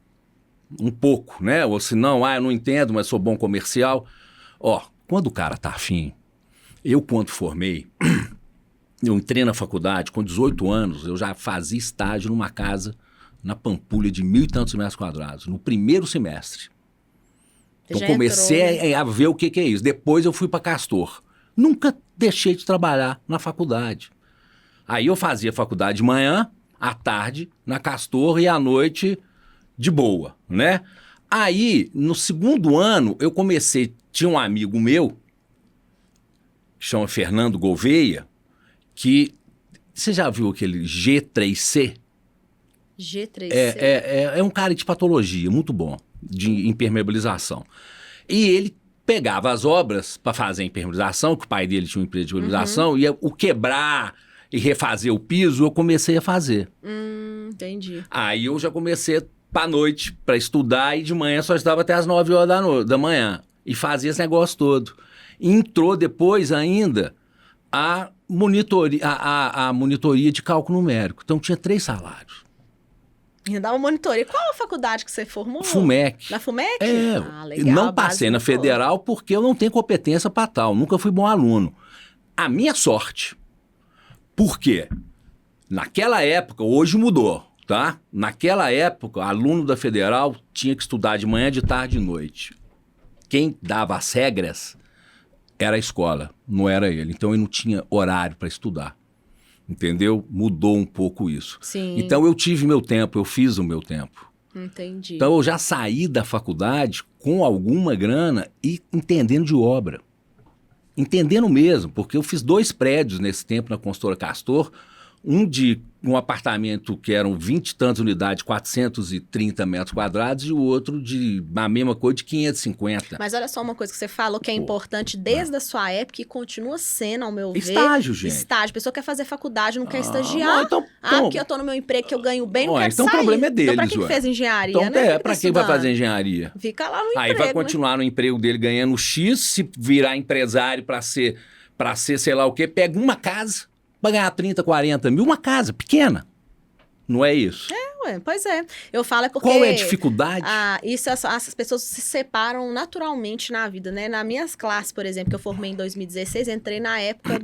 Um pouco, né? Ou se não, eu não entendo, mas sou bom comercial. Ó, quando o cara tá afim, eu quando formei, eu entrei na faculdade com 18 anos, eu já fazia estágio numa casa na Pampulha de 1.000 e tantos metros quadrados, no primeiro semestre. Então comecei a ver o que é isso. Depois eu fui para Castor. Nunca deixei de trabalhar na faculdade. Aí eu fazia faculdade de manhã, à tarde, na Castor e à noite de boa, né? Aí, no segundo ano, eu comecei... Tinha um amigo meu, que chama Fernando Gouveia, que... Você já viu aquele G3C? G3C? É um cara de patologia, muito bom, de impermeabilização. E ele pegava as obras para fazer a impermeabilização, que o pai dele tinha uma empresa de impermeabilização, ia o quebrar... e refazer o piso, eu comecei a fazer. Entendi. Aí eu já comecei pra noite para estudar e de manhã só estava até as 9 horas da manhã. E fazia esse negócio todo. E entrou depois ainda a monitoria de cálculo numérico. Então tinha 3 salários. Ia dar uma monitoria. Qual a faculdade que você formou? FUMEC. Na FUMEC? Legal. Não passei na federal porque eu não tenho competência para tal. Nunca fui bom aluno. A minha sorte... Por quê? Naquela época, hoje mudou, tá? Naquela época, aluno da federal tinha que estudar de manhã, de tarde e de noite. Quem dava as regras era a escola, não era ele. Então, ele não tinha horário para estudar, entendeu? Mudou um pouco isso. Sim. Então, eu tive meu tempo, eu fiz o meu tempo. Entendi. Então, eu já saí da faculdade com alguma grana e entendendo de obra. Entendendo mesmo, porque eu fiz 2 prédios nesse tempo na construtora Castor, Um apartamento que eram 20 e tantas unidades, 430 metros quadrados, e o outro a mesma coisa, de 550. Mas olha só uma coisa que você falou que é importante desde a sua época e continua sendo, ao meu ver. Estágio, gente. Estágio. A pessoa quer fazer faculdade, não quer estagiar. Então, porque eu tô no meu emprego que eu ganho bem, não quero então sair. o problema é deles, então pra que fez engenharia, então, né? Pra que vai fazer engenharia? Fica lá no emprego, Aí vai continuar no emprego dele ganhando X, se virar empresário pra ser sei lá o quê, pega uma casa, pra ganhar 30, 40 mil, uma casa pequena. Não é isso? Ué, pois é. Eu falo porque... Qual é a dificuldade? Essas pessoas se separam naturalmente na vida, né? Nas minhas classes, por exemplo, que eu formei em 2016, entrei na época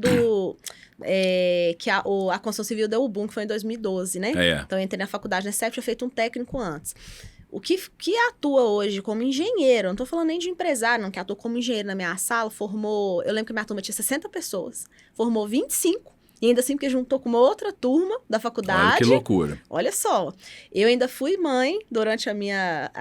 que a construção civil deu o boom, que foi em 2012, né? Então eu entrei na faculdade, na CEP, tinha feito um técnico antes. O que atua hoje como engenheiro, não tô falando nem de empresário, não, que atua como engenheiro na minha sala, formou... Eu lembro que a minha turma tinha 60 pessoas, formou 25, e ainda assim porque juntou com uma outra turma da faculdade. Olha que loucura. Olha só, eu ainda fui mãe durante a minha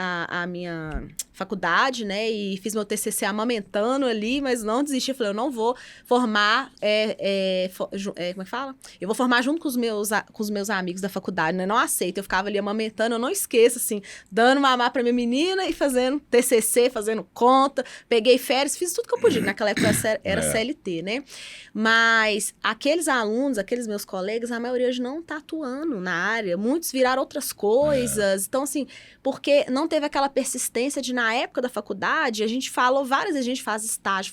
faculdade, né, e fiz meu TCC amamentando ali, mas não desisti, eu falei, eu não vou formar, como é que fala? Eu vou formar junto com os meus amigos da faculdade, né, não aceito, eu ficava ali amamentando, eu não esqueço, assim, dando mamar pra minha menina e fazendo TCC, fazendo conta, peguei férias, fiz tudo que eu podia, naquela época eu era CLT, né, mas aqueles alunos, aqueles meus colegas, a maioria hoje não tá atuando na área, muitos viraram outras coisas, então assim, porque não teve aquela persistência de na época da faculdade, a gente falou várias vezes, a gente faz estágio.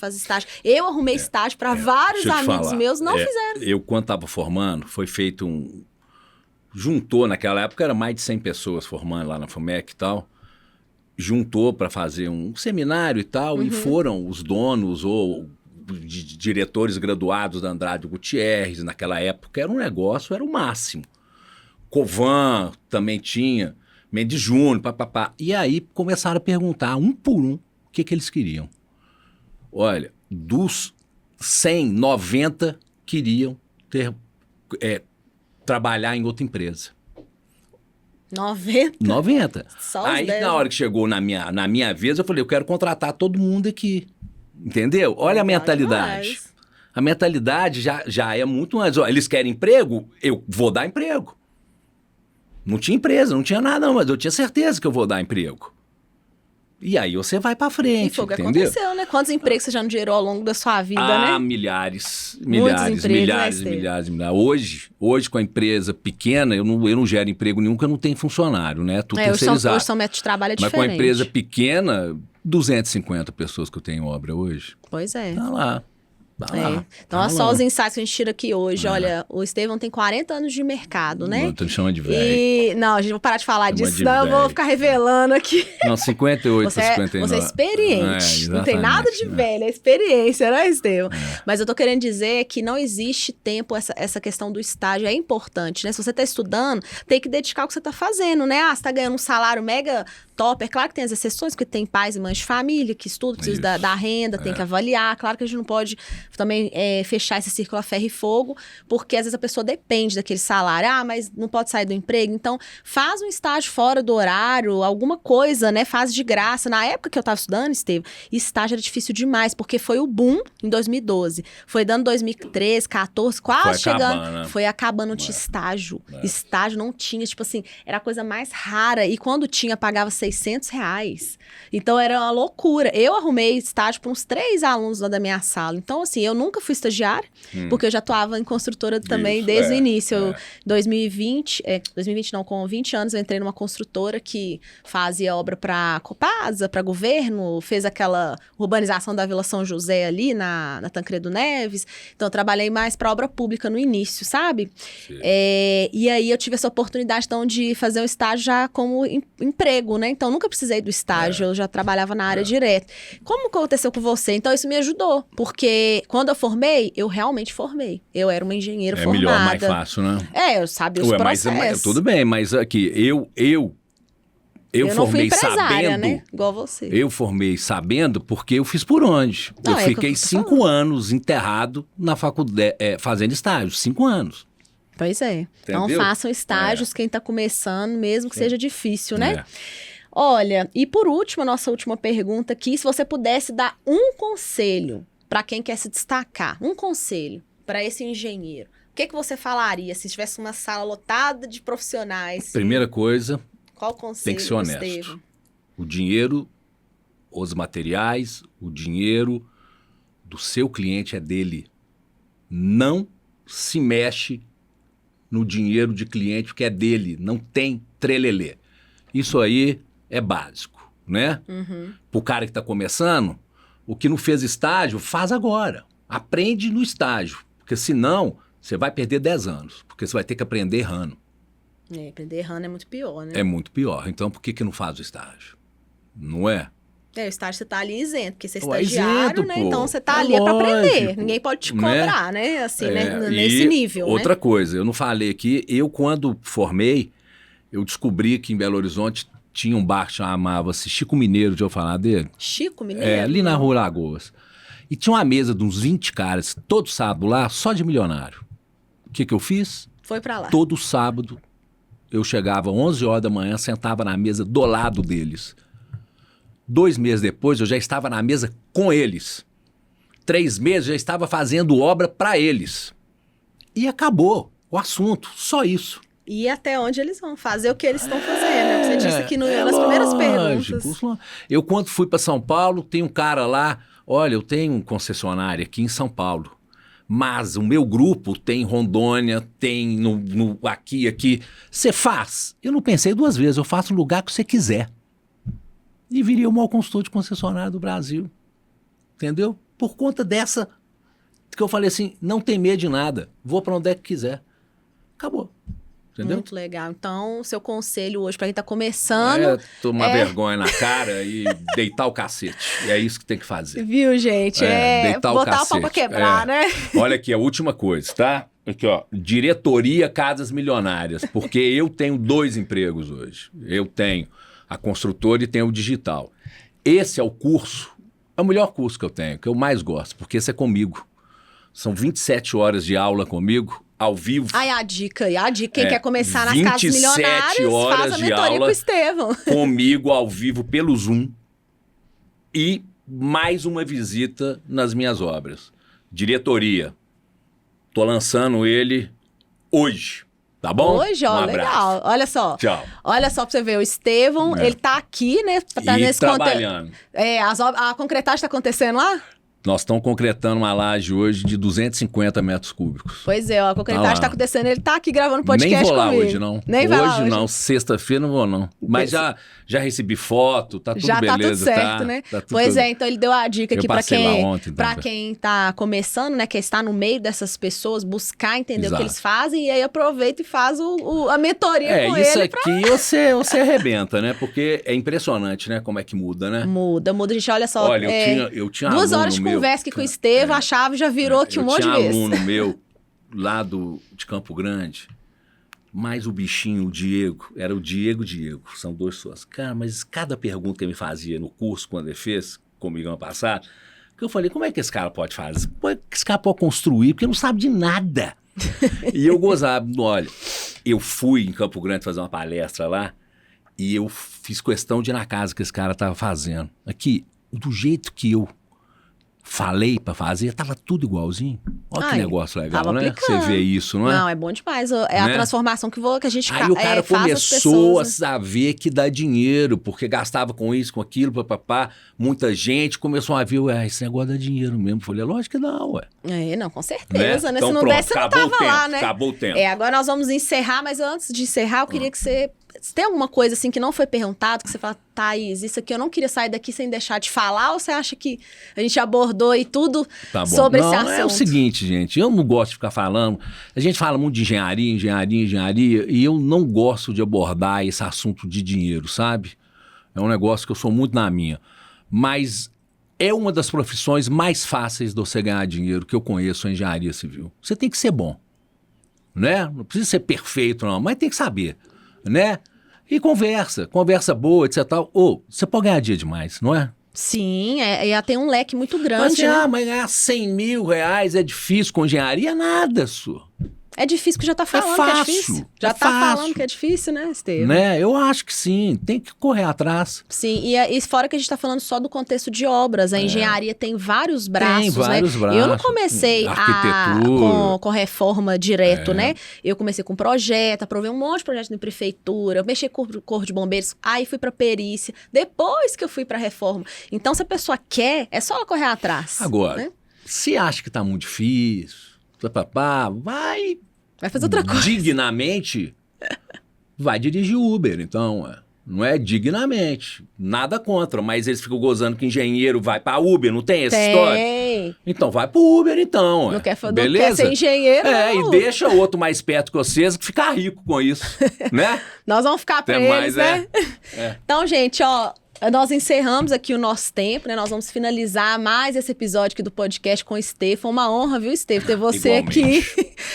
Eu arrumei estágio para vários amigos meus, não fizeram. Eu, quando estava formando, foi feito juntou, naquela época era mais de 100 pessoas formando lá na FUMEC e tal, juntou para fazer um seminário e tal, e foram os donos ou diretores graduados da Andrade Gutierrez, naquela época era um negócio, era o máximo. Covan também tinha, Mendes Júnior, papapá. E aí começaram a perguntar, um por um, o que eles queriam. Olha, dos 100, 90 queriam trabalhar em outra empresa. 90? 90. Só os aí, 10. Na hora que chegou na minha vez, eu falei, eu quero contratar todo mundo aqui. Entendeu? Olha a mentalidade. Demais. A mentalidade já é muito mais... Ó, eles querem emprego? Eu vou dar emprego. Não tinha empresa, não tinha nada, não, mas eu tinha certeza que eu vou dar emprego. E aí você vai pra frente, E foi o que entendeu? aconteceu, né? Quantos empregos você já não gerou ao longo da sua vida, né? Milhares. Hoje, com a empresa pequena, eu não gero emprego nenhum, porque eu não tenho funcionário, né? Tudo terceirizado. Hoje são métodos de trabalho Mas diferente. com a empresa pequena, 250 pessoas que eu tenho em obra hoje. Pois é. Tá lá. Então, olha só os insights que a gente tira aqui hoje. Olha, o Estevão tem 40 anos de mercado, né? Eu tô me chamando de velho. Não, a gente vai parar de falar disso, senão eu vou ficar revelando aqui. Não, 58 você 59. Você é experiente. Não tem nada de velho, é experiência, né, Estevão? Mas eu tô querendo dizer que não existe tempo, essa questão do estágio é importante, né? Se você tá estudando, tem que dedicar ao que você tá fazendo, né? Você tá ganhando um salário mega top. É claro que tem as exceções, porque tem pais e mães de família que estudam, precisam da renda, tem que avaliar. Claro que a gente não pode também fechar esse círculo a ferro e fogo, porque às vezes a pessoa depende daquele salário. Mas não pode sair do emprego. Então, faz um estágio fora do horário, alguma coisa, né? Faz de graça. Na época que eu tava estudando, Estevão, estágio era difícil demais, porque foi o boom em 2012. Foi dando 2013, 14, quase chegando. Foi acabando de estágio. Estágio não tinha, tipo assim, era a coisa mais rara. E quando tinha, pagava R$600. Então, era uma loucura. Eu arrumei estágio para uns 3 alunos lá da minha sala. Então, assim, eu nunca fui estagiária, porque eu já atuava em construtora também desde o início. 2020 não, com 20 anos eu entrei numa construtora que fazia obra para Copasa, para governo, fez aquela urbanização da Vila São José ali na Tancredo Neves. Então, eu trabalhei mais para obra pública no início, sabe? E aí, eu tive essa oportunidade, então, de fazer um estágio já como emprego, né? Então, nunca precisei do estágio, eu já trabalhava na área direto. Como aconteceu com você? Então, isso me ajudou, porque quando eu formei, eu realmente formei. Eu era uma engenheira formada. É melhor, mais fácil, né? Eu sabia os processos. Mas tudo bem, mas aqui, eu formei sabendo, né? Igual você. Eu formei sabendo porque eu fiz por onde. Eu fiquei 5 anos enterrado na faculdade, fazendo estágio, 5 anos. Pois é. Entendeu? Então façam estágios quem está começando, mesmo que seja difícil, né? Olha, e por último, a nossa última pergunta aqui, se você pudesse dar um conselho para quem quer se destacar, um conselho para esse engenheiro, o que você falaria se tivesse uma sala lotada de profissionais? Primeira coisa, Qual o conselho, tem que ser honesto. Estevam? O dinheiro, os materiais, o dinheiro do seu cliente é dele. Não se mexe no dinheiro de cliente porque é dele. Não tem trelelê. Isso aí é básico, né? Pro cara que está começando, o que não fez estágio, faz agora. Aprende no estágio. Porque senão, você vai perder 10 anos. Porque você vai ter que aprender errando. Aprender errando é muito pior, né? É muito pior. Então, por que não faz o estágio? Não é? O estágio você tá ali isento, porque você é Ué, estagiário, isento, né? pô. Então você tá É ali para aprender. lógico, Ninguém pode te né? cobrar, né? Assim, né? É, Nesse e nível, outra né? coisa, eu não falei aqui, eu quando formei, eu descobri que em Belo Horizonte tinha um bar que chamava-se Chico Mineiro, já ouviu falar dele? Chico Mineiro? É, ali na Rua Lagoas. E tinha uma mesa de uns 20 caras, todo sábado lá, só de milionário. O que eu fiz? Foi para lá. Todo sábado, eu chegava às 11 horas da manhã, sentava na mesa do lado deles. 2 meses depois, eu já estava na mesa com eles. 3 meses, eu já estava fazendo obra para eles. E acabou o assunto, só isso. E até onde eles vão fazer o que eles estão fazendo, né? Você disse aqui nas primeiras perguntas. Eu, quando fui para São Paulo, tem um cara lá, olha, eu tenho um concessionário aqui em São Paulo, mas o meu grupo tem em Rondônia, tem aqui. Você faz? Eu não pensei 2 vezes, eu faço no lugar que você quiser. E viria o maior consultor de concessionário do Brasil. Entendeu? Por conta dessa, que eu falei assim, não tem medo de nada, vou para onde é que quiser. Acabou. Entendeu? Muito legal. Então, seu conselho hoje para quem está começando... É tomar vergonha na cara e deitar o cacete. E é isso que tem que fazer. Viu, gente? Deitar botar o o pau cacete. para quebrar, né? Olha aqui, a última coisa, tá? Aqui, ó. Diretoria Casas Milionárias. Porque eu tenho 2 empregos hoje. Eu tenho a construtora e tenho o digital. Esse é o curso, é o melhor curso que eu tenho, que eu mais gosto, porque esse é comigo. São 27 horas de aula comigo, ao vivo. Aí a dica, quem quer começar nas Casas 27 Milionárias, horas faz a de mentoria aula com o Estevam. Comigo, ao vivo, pelo Zoom. E mais uma visita nas minhas obras. Diretoria. Tô lançando ele hoje. Tá bom? Hoje, ó, legal. Olha só. Tchau. Olha só pra você ver, o Estevam, ele tá aqui, né? Tá E nesse trabalhando. A concretagem tá acontecendo lá? Nós estamos concretando uma laje hoje de 250 metros cúbicos. Pois é, ó, a concretagem tá acontecendo, ele tá aqui gravando podcast Nem vou lá comigo. hoje, não. Nem vai lá hoje. Não, sexta-feira não vou, não. Mas já recebi foto, tá tudo já beleza. Já tá tudo certo, né? Tá tudo pois é, então ele deu a dica aqui pra quem, ontem, pra quem tá começando, né, que está no meio dessas pessoas, buscar entender o que eles fazem, e aí aproveita e faz a mentoria com ele. Isso aqui você arrebenta, né? Porque é impressionante, né, como é que muda, né? Muda, gente, olha só. Olha, eu tinha 2 horas de conversa aqui com o Estevam, a chave já virou aqui um monte de vezes. Eu tinha aluno meu lá de Campo Grande, mas o bichinho, o Diego, era o Diego, são 2 pessoas. Cara, mas cada pergunta que ele me fazia no curso, quando ele fez comigo ano passado, que eu falei, como é que esse cara pode fazer? Como é que esse cara pode construir? Porque não sabe de nada. E eu gozava, olha, eu fui em Campo Grande fazer uma palestra lá e eu fiz questão de ir na casa que esse cara estava fazendo. Aqui, do jeito que eu falei pra fazer, tava tudo igualzinho. Olha que negócio legal, né? Você vê isso, não é? Não, é bom demais. É a transformação que a gente faz. Aí o cara começou pessoas, a ver que dá dinheiro, porque gastava com isso, com aquilo, papapá. Muita gente começou a ver, esse negócio dá dinheiro mesmo. Eu falei, lógico que não, ué. Não, com certeza, né? Então, se não pronto, desse, você não tava lá, né? Acabou o tempo. Agora nós vamos encerrar, mas antes de encerrar, eu queria que você... Se tem alguma coisa assim que não foi perguntado, que você fala, Thaís, isso aqui eu não queria sair daqui sem deixar de falar, ou você acha que a gente abordou aí tudo sobre esse assunto? É o seguinte, gente, eu não gosto de ficar falando, a gente fala muito de engenharia, e eu não gosto de abordar esse assunto de dinheiro, sabe? É um negócio que eu sou muito na minha. Mas é uma das profissões mais fáceis de você ganhar dinheiro que eu conheço, a engenharia civil. Você tem que ser bom, né? Não precisa ser perfeito, não, mas tem que saber, né? E conversa boa, etc. Você pode ganhar dia demais, não é? Sim, e tem um leque muito grande, mas, né? Mas ganhar 100 mil reais é difícil com engenharia? Nada, senhor. É difícil, porque já tá falando que é difícil. Já tá falando que é difícil, né, Estevam? Né? Eu acho que sim, tem que correr atrás. Sim, e fora que a gente tá falando só do contexto de obras, a engenharia tem vários braços, Tem vários né? braços. Eu não comecei com reforma direto, né? Eu comecei com projeto, aprovei um monte de projetos na prefeitura, mexi com o Corpo de Bombeiros, aí fui pra perícia, depois que eu fui pra reforma. Então, se a pessoa quer, é só ela correr atrás. Agora, né? se acha que tá muito difícil, vai fazer outra coisa. Dignamente, vai dirigir Uber, então, não é dignamente, nada contra, mas eles ficam gozando que engenheiro vai pra Uber, não tem essa história? Então vai pro Uber, então. Não quer beleza? Ser engenheiro, e deixa o outro mais perto que vocês que ficar rico com isso, né? Nós vamos ficar pra eles, né? Então, gente, ó... Nós encerramos aqui o nosso tempo, né? Nós vamos finalizar mais esse episódio aqui do podcast com o Estevam. Foi uma honra, viu, Estevam, ter você aqui.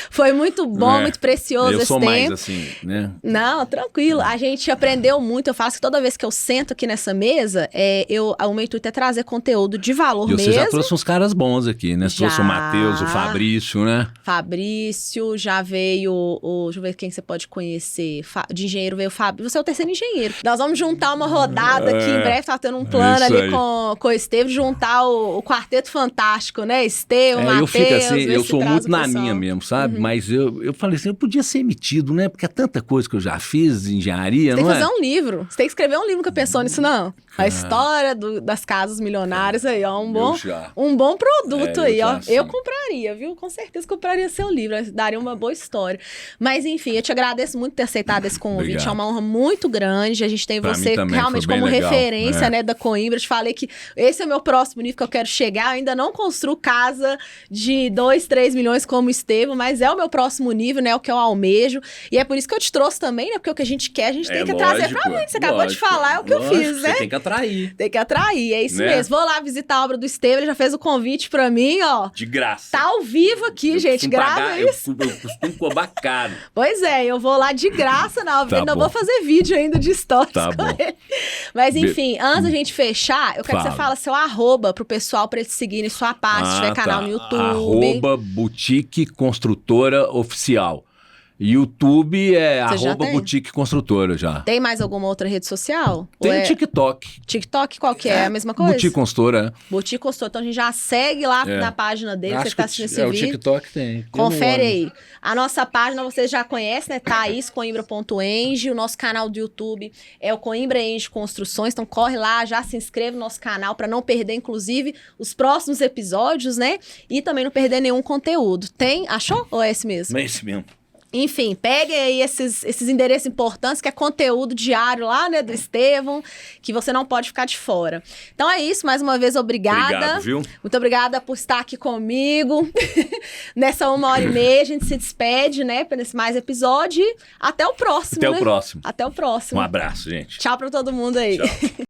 Foi muito bom, muito precioso esse tempo. Eu sou mais assim, né? Não, tranquilo. A gente aprendeu muito. Eu faço que toda vez que eu sento aqui nessa mesa, o meu intuito é trazer conteúdo de valor mesmo. Você já trouxe uns caras bons aqui, né? Você trouxe o Matheus, o Fabrício, né? Fabrício, já veio deixa eu ver quem você pode conhecer. De engenheiro veio o Fábio. Você é o terceiro engenheiro. Nós vamos juntar uma rodada aqui. Em breve tá tendo um plano ali com o Estevam, juntar o quarteto fantástico, né? Estevam, Matheus. Eu fico assim, eu sou muito na minha mesmo, sabe? Mas eu falei assim, eu podia ser emitido, né? Porque é tanta coisa que eu já fiz de engenharia, não é? Você tem que fazer um livro. Você tem que escrever um livro, nunca pensou nisso, não? A história das casas milionárias aí, ó. Um bom produto aí, ó. Eu compraria, viu? Com certeza compraria seu livro. Daria uma boa história. Mas, enfim, eu te agradeço muito por ter aceitado esse convite. Obrigado. É uma honra muito grande. A gente tem você realmente como referência, né, da Coimbra. Eu te falei que esse é o meu próximo nível que eu quero chegar. Eu ainda não construo casa de 2, 3 milhões como o Estevam, mas é o meu próximo nível, né? O que eu almejo. E é por isso que eu te trouxe também, né? Porque o que a gente quer, a gente tem que trazer pra mim. Você acabou de falar, é o que eu fiz, né? Você tem que atrair. Tem que atrair, é isso mesmo. Vou lá visitar a obra do Estevam, ele já fez o convite pra mim, ó. De graça. Tá ao vivo aqui, gente. Grava isso. Eu costumo cobrar caro. Pois é, eu vou lá de graça na obra. Ainda vou fazer vídeo ainda de stories com ele. Mas enfim, antes da gente fechar, eu quero que você fale seu @pro pessoal pra eles seguirem sua página, se tiver canal no YouTube. @Boutique Construtora Oficial. YouTube é @Boutique Construtora já. Tem mais alguma outra rede social? Tem o TikTok. TikTok qual que é? A mesma coisa? Boutique Construtora. Boutique Construtora. Então a gente já segue lá na página dele, você que tá assistindo esse vídeo. O TikTok tem. Confere aí. A nossa página vocês já conhecem, né? ThaisCoimbra.eng. O nosso canal do YouTube é o Coimbra Eng Construções. Então corre lá, já se inscreve no nosso canal para não perder, inclusive, os próximos episódios, né? E também não perder nenhum conteúdo. Tem? Achou? Ou é esse mesmo? É esse mesmo. Enfim, peguem aí esses endereços importantes, que é conteúdo diário lá, né, do Estevam, que você não pode ficar de fora. Então é isso, mais uma vez, obrigada. Obrigado, viu? Muito obrigada por estar aqui comigo. Nessa 1h30, a gente se despede, né, nesse mais episódio. Até o próximo, Até o próximo. Até o próximo. Um abraço, gente. Tchau pra todo mundo aí. Tchau.